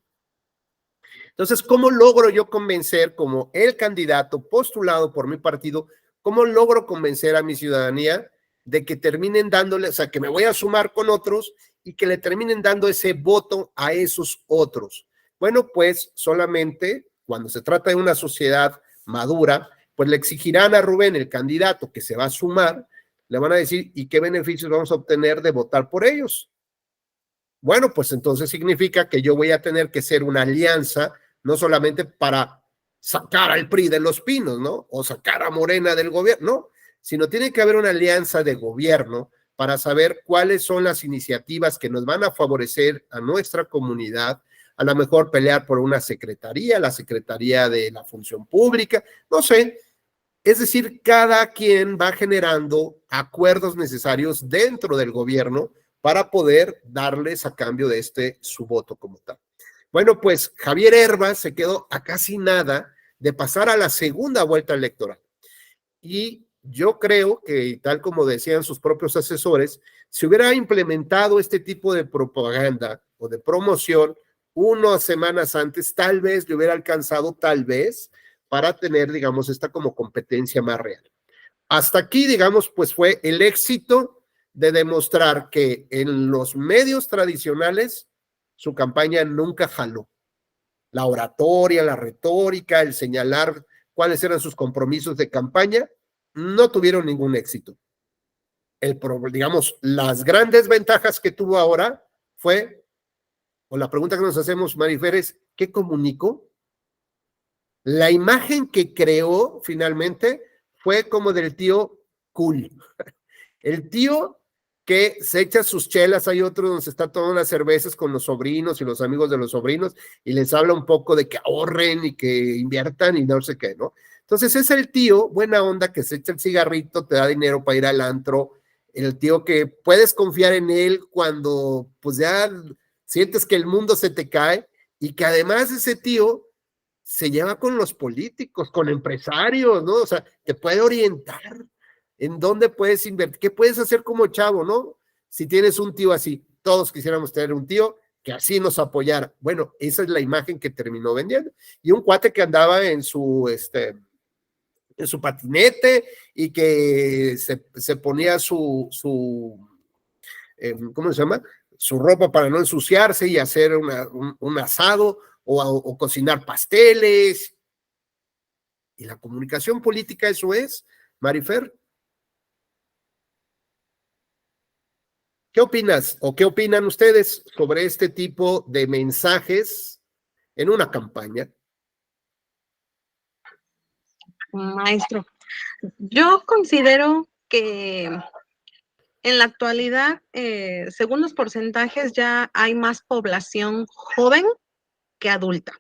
Entonces, ¿cómo logro yo convencer como el candidato postulado por mi partido, cómo logro convencer a mi ciudadanía de que terminen dándole, o sea, que me voy a sumar con otros y que le terminen dando ese voto a esos otros? Bueno, pues solamente cuando se trata de una sociedad madura, pues le exigirán a Rubén, el candidato que se va a sumar, le van a decir, ¿y qué beneficios vamos a obtener de votar por ellos? Bueno, pues entonces significa que yo voy a tener que ser una alianza, no solamente para sacar al PRI de los pinos, ¿no? O sacar a Morena del gobierno, no, sino tiene que haber una alianza de gobierno para saber cuáles son las iniciativas que nos van a favorecer a nuestra comunidad, a lo mejor pelear por una secretaría, la Secretaría de la Función Pública, no sé. Es decir, cada quien va generando acuerdos necesarios dentro del gobierno para poder darles a cambio de su voto como tal. Bueno, pues Javier Herbas se quedó a casi nada de pasar a la segunda vuelta electoral. Y yo creo que, tal como decían sus propios asesores, si hubiera implementado este tipo de propaganda o de promoción unas semanas antes, tal vez le hubiera alcanzado, tal vez, para tener, digamos, esta como competencia más real. Hasta aquí, digamos, pues fue el éxito de demostrar que en los medios tradicionales su campaña nunca jaló. La oratoria, la retórica, el señalar cuáles eran sus compromisos de campaña, no tuvieron ningún éxito. Digamos, las grandes ventajas que tuvo ahora fue, o la pregunta que nos hacemos, Marifer, es, ¿qué comunicó? La imagen que creó finalmente fue como del tío cool. El tío que se echa sus chelas, hay otro donde se está tomando unas cervezas con los sobrinos y los amigos de los sobrinos y les habla un poco de que ahorren y que inviertan y no sé qué, ¿no? Entonces es el tío buena onda que se echa el cigarrito, te da dinero para ir al antro, el tío que puedes confiar en él cuando pues ya sientes que el mundo se te cae y que además ese tío se lleva con los políticos, con empresarios, ¿no? O sea, te puede orientar en dónde puedes invertir, qué puedes hacer como chavo, ¿no? Si tienes un tío así, todos quisiéramos tener un tío que así nos apoyara. Bueno, esa es la imagen que terminó vendiendo. Y un cuate que andaba en su patinete y que se ponía ¿cómo se llama? Su ropa para no ensuciarse y hacer un asado o cocinar pasteles. Y la comunicación política eso es, Marifer. ¿Qué opinas o qué opinan ustedes sobre este tipo de mensajes en una campaña? Maestro, yo considero que en la actualidad, según los porcentajes, ya hay más población joven que adulta,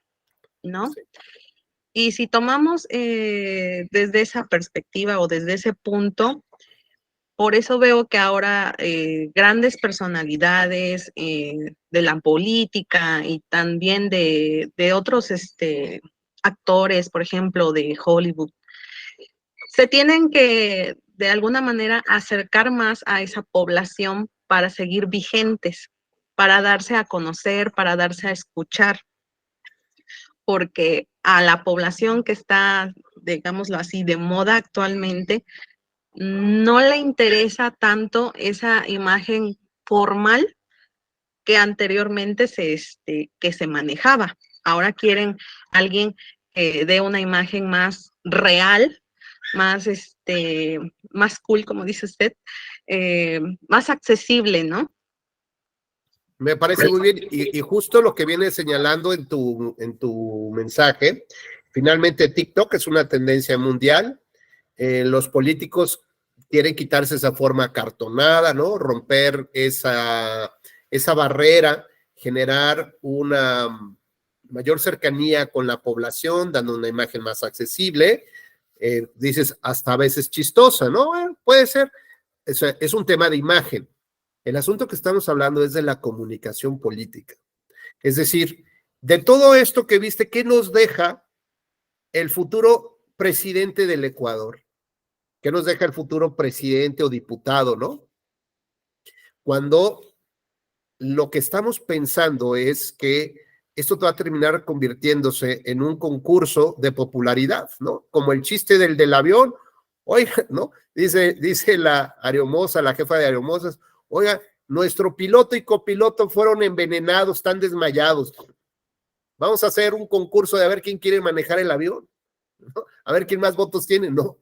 ¿no? Sí. Y si tomamos desde esa perspectiva o desde ese punto, por eso veo que ahora grandes personalidades de la política y también de otros actores, por ejemplo, de Hollywood, se tienen que de alguna manera acercar más a esa población para seguir vigentes, para darse a conocer, para darse a escuchar, porque a la población que está, digámoslo así, de moda actualmente, no le interesa tanto esa imagen formal que anteriormente que se manejaba. Ahora quieren alguien que dé una imagen más real, más, más cool, como dice usted, más accesible, ¿no? Me parece muy bien, y justo lo que viene señalando en tu mensaje, finalmente TikTok es una tendencia mundial, los políticos quieren quitarse esa forma acartonada, ¿no? Romper esa barrera, generar una mayor cercanía con la población, dando una imagen más accesible, dices hasta a veces chistosa, ¿no? Puede ser, es un tema de imagen. El asunto que estamos hablando es de la comunicación política. Es decir, de todo esto que viste, ¿qué nos deja el futuro presidente del Ecuador? ¿Qué nos deja el futuro presidente o diputado, no? Cuando lo que estamos pensando es que esto va a terminar convirtiéndose en un concurso de popularidad, ¿no? Como el chiste del avión, oiga, ¿no? Dice la Aeromoza, la jefa de Aeromosas, oiga, nuestro piloto y copiloto fueron envenenados, están desmayados. Vamos a hacer un concurso de a ver quién quiere manejar el avión, ¿no? A ver quién más votos tiene. No,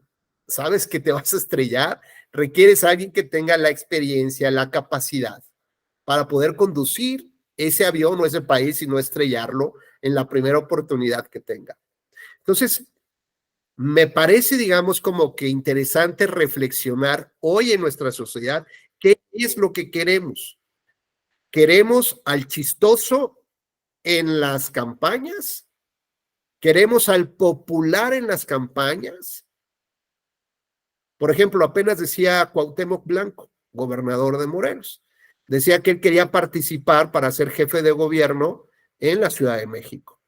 sabes que te vas a estrellar, requieres a alguien que tenga la experiencia, la capacidad para poder conducir ese avión o ese país y no estrellarlo en la primera oportunidad que tenga. Entonces, me parece, digamos, como que interesante reflexionar hoy en nuestra sociedad qué es lo que queremos. ¿Queremos al chistoso en las campañas? ¿Queremos al popular en las campañas? Por ejemplo, apenas decía Cuauhtémoc Blanco, gobernador de Morelos, decía que él quería participar para ser jefe de gobierno en la Ciudad de México,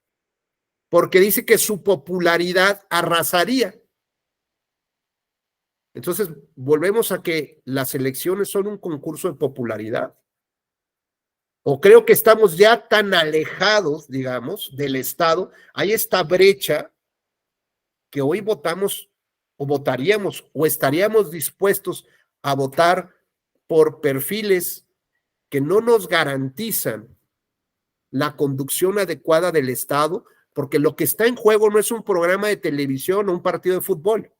porque dice que su popularidad arrasaría. Entonces, volvemos a que las elecciones son un concurso de popularidad. O creo que estamos ya tan alejados, digamos, del Estado, hay esta brecha que hoy votamos o votaríamos o estaríamos dispuestos a votar por perfiles que no nos garantizan la conducción adecuada del Estado, porque lo que está en juego no es un programa de televisión o un partido de fútbol.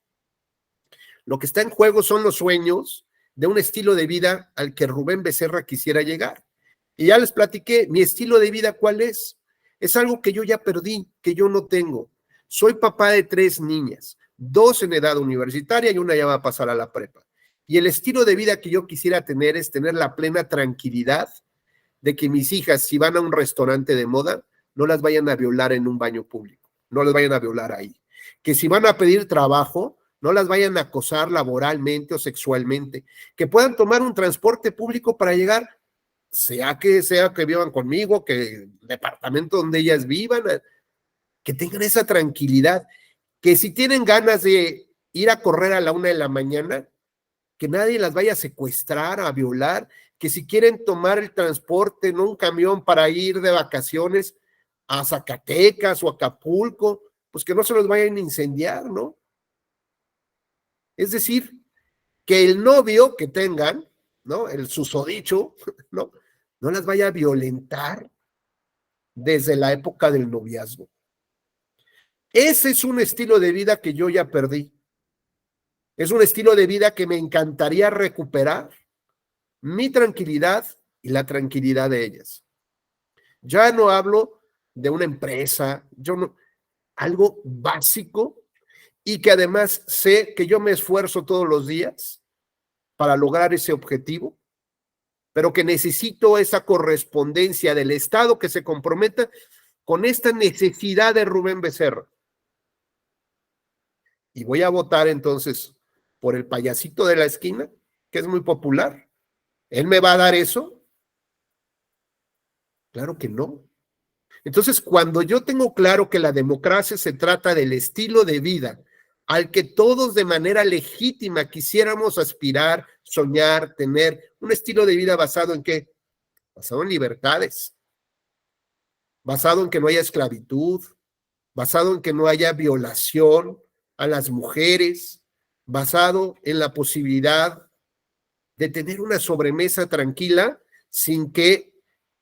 Lo que está en juego son los sueños de un estilo de vida al que Rubén Becerra quisiera llegar. Y ya les platiqué, mi estilo de vida, ¿cuál es? Es algo que yo ya perdí, que yo no tengo. Soy papá de 3 niñas, 2 en edad universitaria y una ya va a pasar a la prepa. Y el estilo de vida que yo quisiera tener es tener la plena tranquilidad de que mis hijas, si van a un restaurante de moda, no las vayan a violar en un baño público, no las vayan a violar ahí. Que si van a pedir trabajo, no las vayan a acosar laboralmente o sexualmente. Que puedan tomar un transporte público para llegar, sea que vivan conmigo, que el departamento donde ellas vivan, que tengan esa tranquilidad. Que si tienen ganas de ir a correr a la 1 de la mañana, que nadie las vaya a secuestrar, a violar, que si quieren tomar el transporte, no un camión para ir de vacaciones a Zacatecas o Acapulco, pues que no se los vayan a incendiar, ¿no? Es decir, que el novio que tengan, ¿no? El susodicho, ¿no? No las vaya a violentar desde la época del noviazgo. Ese es un estilo de vida que yo ya perdí. Es un estilo de vida que me encantaría recuperar, mi tranquilidad y la tranquilidad de ellas. Ya no hablo de una empresa, algo básico, y que además sé que yo me esfuerzo todos los días para lograr ese objetivo, pero que necesito esa correspondencia del Estado que se comprometa con esta necesidad de Rubén Becerra. Y voy a votar entonces por el payasito de la esquina, que es muy popular. ¿Él me va a dar eso? Claro que no. Entonces, cuando yo tengo claro que la democracia se trata del estilo de vida al que todos de manera legítima quisiéramos aspirar, soñar, tener un estilo de vida basado en ¿qué? Basado en libertades, basado en que no haya esclavitud, basado en que no haya violación a las mujeres, basado en la posibilidad de tener una sobremesa tranquila sin que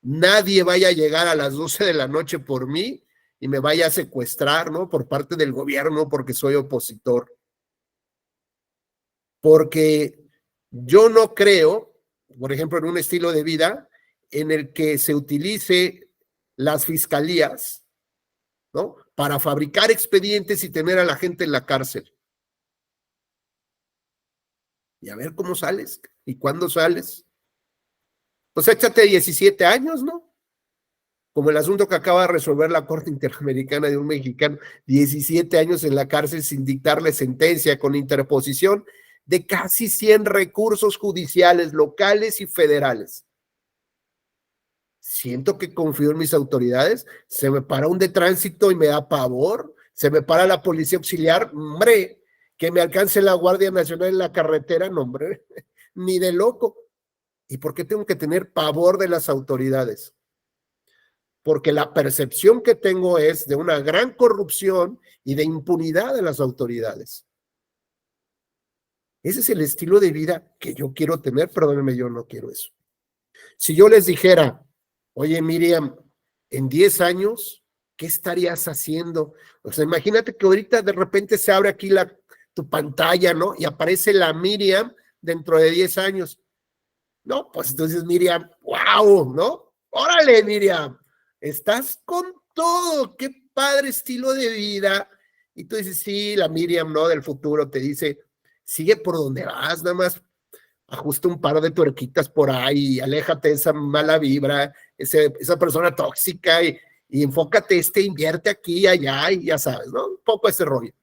nadie vaya a llegar a las 12 de la noche por mí y me vaya a secuestrar, ¿no? Por parte del gobierno porque soy opositor. Porque yo no creo, por ejemplo, en un estilo de vida en el que se utilice las fiscalías, ¿no? Para fabricar expedientes y tener a la gente en la cárcel. Y a ver cómo sales y cuándo sales. Pues échate 17 años, ¿no? Como el asunto que acaba de resolver la Corte Interamericana de un mexicano, 17 años en la cárcel sin dictarle sentencia, con interposición de casi 100 recursos judiciales locales y federales. Siento que confío en mis autoridades, se me para un de tránsito y me da pavor, se me para la policía auxiliar, hombre, que me alcance la Guardia Nacional en la carretera, no, hombre, ni de loco. ¿Y por qué tengo que tener pavor de las autoridades? Porque la percepción que tengo es de una gran corrupción y de impunidad de las autoridades. Ese es el estilo de vida que yo quiero tener, perdónenme, yo no quiero eso. Si yo les dijera, oye Miriam, en 10 años, ¿qué estarías haciendo? O sea, imagínate que ahorita de repente se abre aquí tu pantalla, ¿no? Y aparece la Miriam dentro de 10 años. No, pues entonces Miriam, wow, ¿no? Órale, Miriam, estás con todo, qué padre estilo de vida. Y tú dices, sí, la Miriam, ¿no? Del futuro te dice, sigue por donde vas, nada más ajusta un par de tuerquitas por ahí, aléjate de esa mala vibra, esa persona tóxica y enfócate, invierte aquí y allá y ya sabes, ¿no? Un poco ese rollo.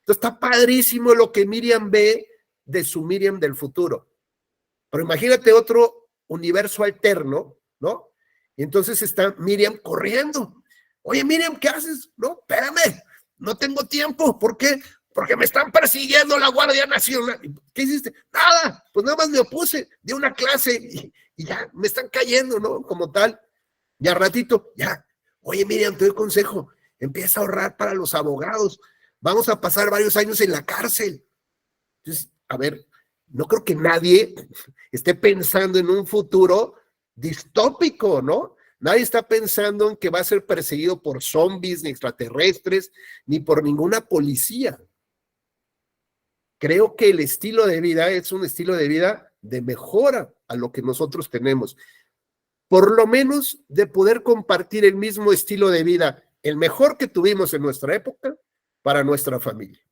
Entonces está padrísimo lo que Miriam ve de su Miriam del futuro. Pero imagínate otro universo alterno, ¿no? Y entonces está Miriam corriendo. Oye, Miriam, ¿qué haces? No, espérame, no tengo tiempo. ¿Por qué? Porque me están persiguiendo la Guardia Nacional. ¿Qué hiciste? Nada, pues nada más me opuse, di una clase y ya me están cayendo, ¿no? Como tal. Y al ratito, ya. Oye, Miriam, te doy consejo. Empieza a ahorrar para los abogados. Vamos a pasar varios años en la cárcel. Entonces, a ver, no creo que nadie esté pensando en un futuro distópico, ¿no? Nadie está pensando en que va a ser perseguido por zombies, ni extraterrestres, ni por ninguna policía. Creo que el estilo de vida es un estilo de vida de mejora a lo que nosotros tenemos. Por lo menos de poder compartir el mismo estilo de vida, el mejor que tuvimos en nuestra época, para nuestra familia.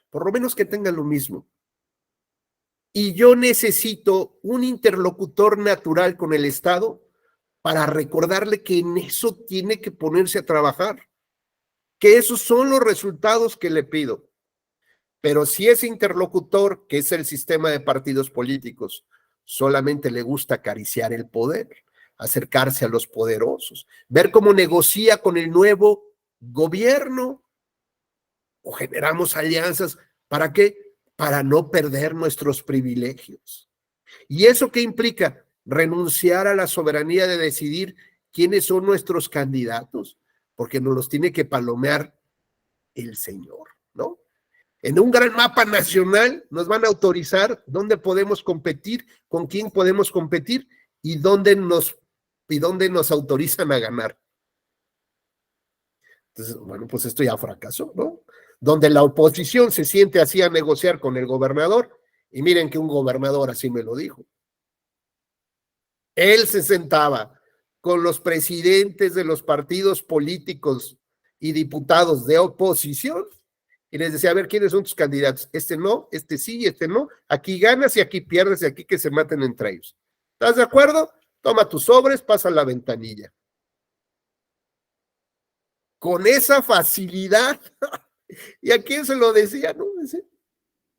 Por lo menos que tengan lo mismo. Y yo necesito un interlocutor natural con el Estado para recordarle que en eso tiene que ponerse a trabajar, que esos son los resultados que le pido. Pero si ese interlocutor, que es el sistema de partidos políticos, solamente le gusta acariciar el poder, acercarse a los poderosos, ver cómo negocia con el nuevo gobierno, o generamos alianzas, ¿para qué? Para no perder nuestros privilegios. ¿Y eso qué implica? Renunciar a la soberanía de decidir quiénes son nuestros candidatos, porque nos los tiene que palomear el Señor, ¿no? En un gran mapa nacional nos van a autorizar dónde podemos competir, con quién podemos competir y dónde nos autorizan a ganar. Entonces, bueno, pues esto ya fracasó, ¿no? Donde la oposición se siente así a negociar con el gobernador, y miren que un gobernador así me lo dijo. Él se sentaba con los presidentes de los partidos políticos y diputados de oposición y les decía, a ver, ¿quiénes son tus candidatos? Este no, este sí, este no. Aquí ganas y aquí pierdes y aquí que se maten entre ellos. ¿Estás de acuerdo? Toma tus sobres, pasa la ventanilla. Con esa facilidad. ¿Y a quién se lo decía? ¿No?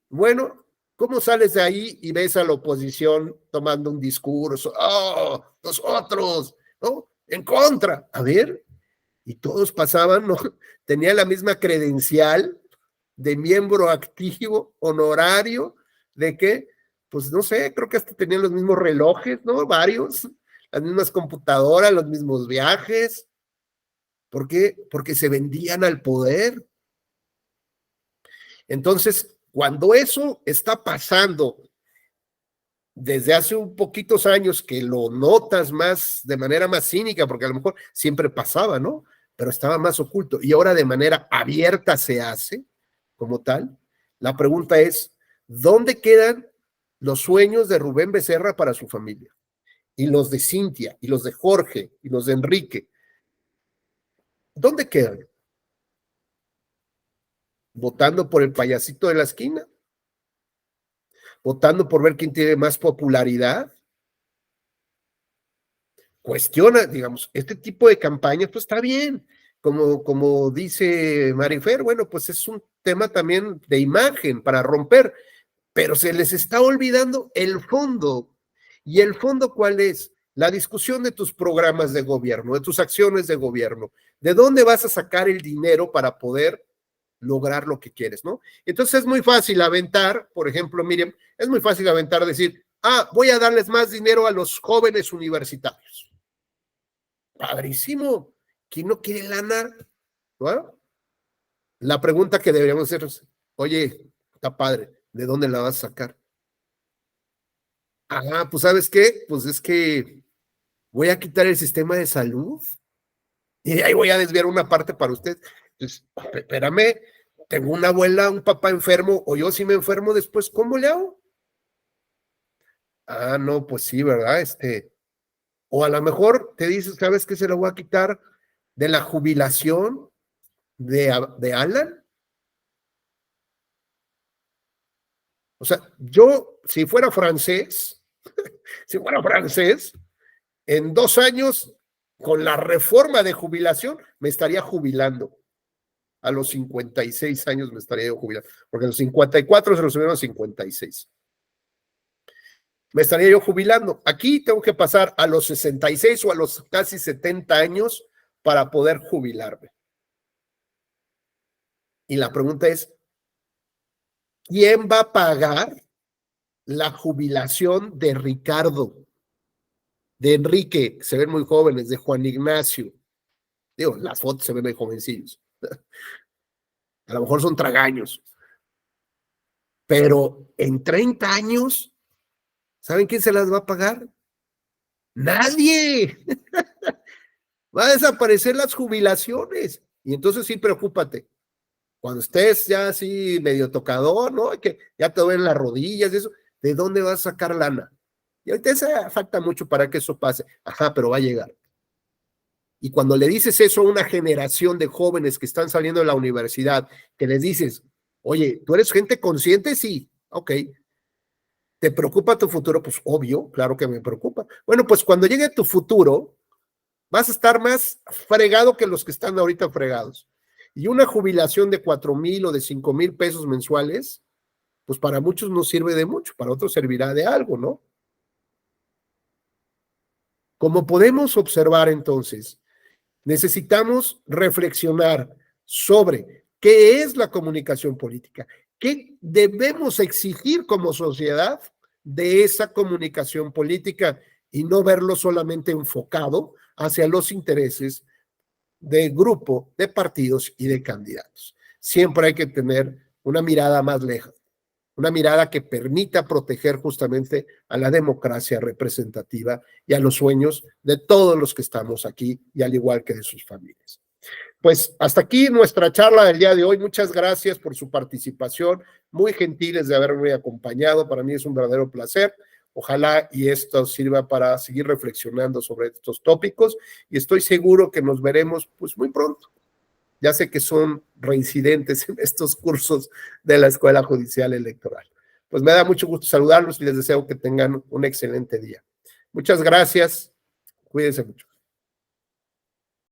Bueno, ¿cómo sales de ahí y ves a la oposición tomando un discurso? ¡Oh, nosotros! ¿No? En contra. A ver, y todos pasaban, ¿no? Tenía la misma credencial de miembro activo, honorario, ¿de qué? Pues no sé, creo que hasta tenían los mismos relojes, ¿no? Varios, las mismas computadoras, los mismos viajes. ¿Por qué? Porque se vendían al poder. Entonces, cuando eso está pasando desde hace un poquitos años que lo notas más, de manera más cínica, porque a lo mejor siempre pasaba, ¿no? Pero estaba más oculto y ahora de manera abierta se hace como tal. La pregunta es, ¿dónde quedan los sueños de Rubén Becerra para su familia? Y los de Cintia, y los de Jorge, y los de Enrique. ¿Dónde quedan? ¿Votando por el payasito de la esquina? ¿Votando por ver quién tiene más popularidad? Cuestiona, digamos, este tipo de campañas, pues está bien. Como dice Marifer, bueno, pues es un tema también de imagen para romper, pero se les está olvidando el fondo. ¿Y el fondo cuál es? La discusión de tus programas de gobierno, de tus acciones de gobierno. ¿De dónde vas a sacar el dinero para poder lograr lo que quieres, no? Entonces es muy fácil aventar, por ejemplo, Miriam, es muy fácil aventar, decir, voy a darles más dinero a los jóvenes universitarios. Padrísimo. ¿Quién no quiere lana? ¿No? La pregunta que deberíamos hacer es, oye, está padre, ¿de dónde la vas a sacar? Pues ¿sabes qué? Pues es que voy a quitar el sistema de salud y ahí voy a desviar una parte para usted. Entonces, espérame, tengo una abuela, un papá enfermo, o yo si me enfermo después, ¿cómo le hago? No, pues sí, ¿verdad? O a lo mejor te dices, ¿sabes qué? Se lo voy a quitar de la jubilación de Alan. O sea, yo, si fuera francés, en 2 años, con la reforma de jubilación, me estaría jubilando. A los 56 años me estaría yo jubilando, porque a los 54 se los subieron a 56. Me estaría yo jubilando. Aquí tengo que pasar a los 66 o a los casi 70 años para poder jubilarme. Y la pregunta es, ¿quién va a pagar la jubilación de Ricardo, de Enrique, que se ven muy jóvenes, de Juan Ignacio? Digo, las fotos se ven muy jovencillos. A lo mejor son tragaños. Pero en 30 años, ¿saben quién se las va a pagar? ¡Nadie! Va a desaparecer las jubilaciones. Y entonces sí, preocúpate. Cuando estés ya así medio tocador, ¿no? Que ya te duelen las rodillas y eso, ¿de dónde vas a sacar lana? Y ahorita falta mucho para que eso pase. Pero va a llegar. Y cuando le dices eso a una generación de jóvenes que están saliendo de la universidad, que les dices, oye, ¿tú eres gente consciente? Sí, ok. ¿Te preocupa tu futuro? Pues obvio, claro que me preocupa. Bueno, pues cuando llegue tu futuro, vas a estar más fregado que los que están ahorita fregados. Y una jubilación de 4,000 o de 5,000 pesos mensuales, pues para muchos no sirve de mucho, para otros servirá de algo, ¿no? Como podemos observar entonces, necesitamos reflexionar sobre qué es la comunicación política, qué debemos exigir como sociedad de esa comunicación política y no verlo solamente enfocado hacia los intereses de grupo, de partidos y de candidatos. Siempre hay que tener una mirada más lejos, una mirada que permita proteger justamente a la democracia representativa y a los sueños de todos los que estamos aquí y al igual que de sus familias. Pues hasta aquí nuestra charla del día de hoy. Muchas gracias por su participación, muy gentiles de haberme acompañado. Para mí es un verdadero placer. Ojalá y esto sirva para seguir reflexionando sobre estos tópicos y estoy seguro que nos veremos pues muy pronto. Ya sé que son reincidentes en estos cursos de la Escuela Judicial Electoral. Pues me da mucho gusto saludarlos y les deseo que tengan un excelente día. Muchas gracias. Cuídense mucho.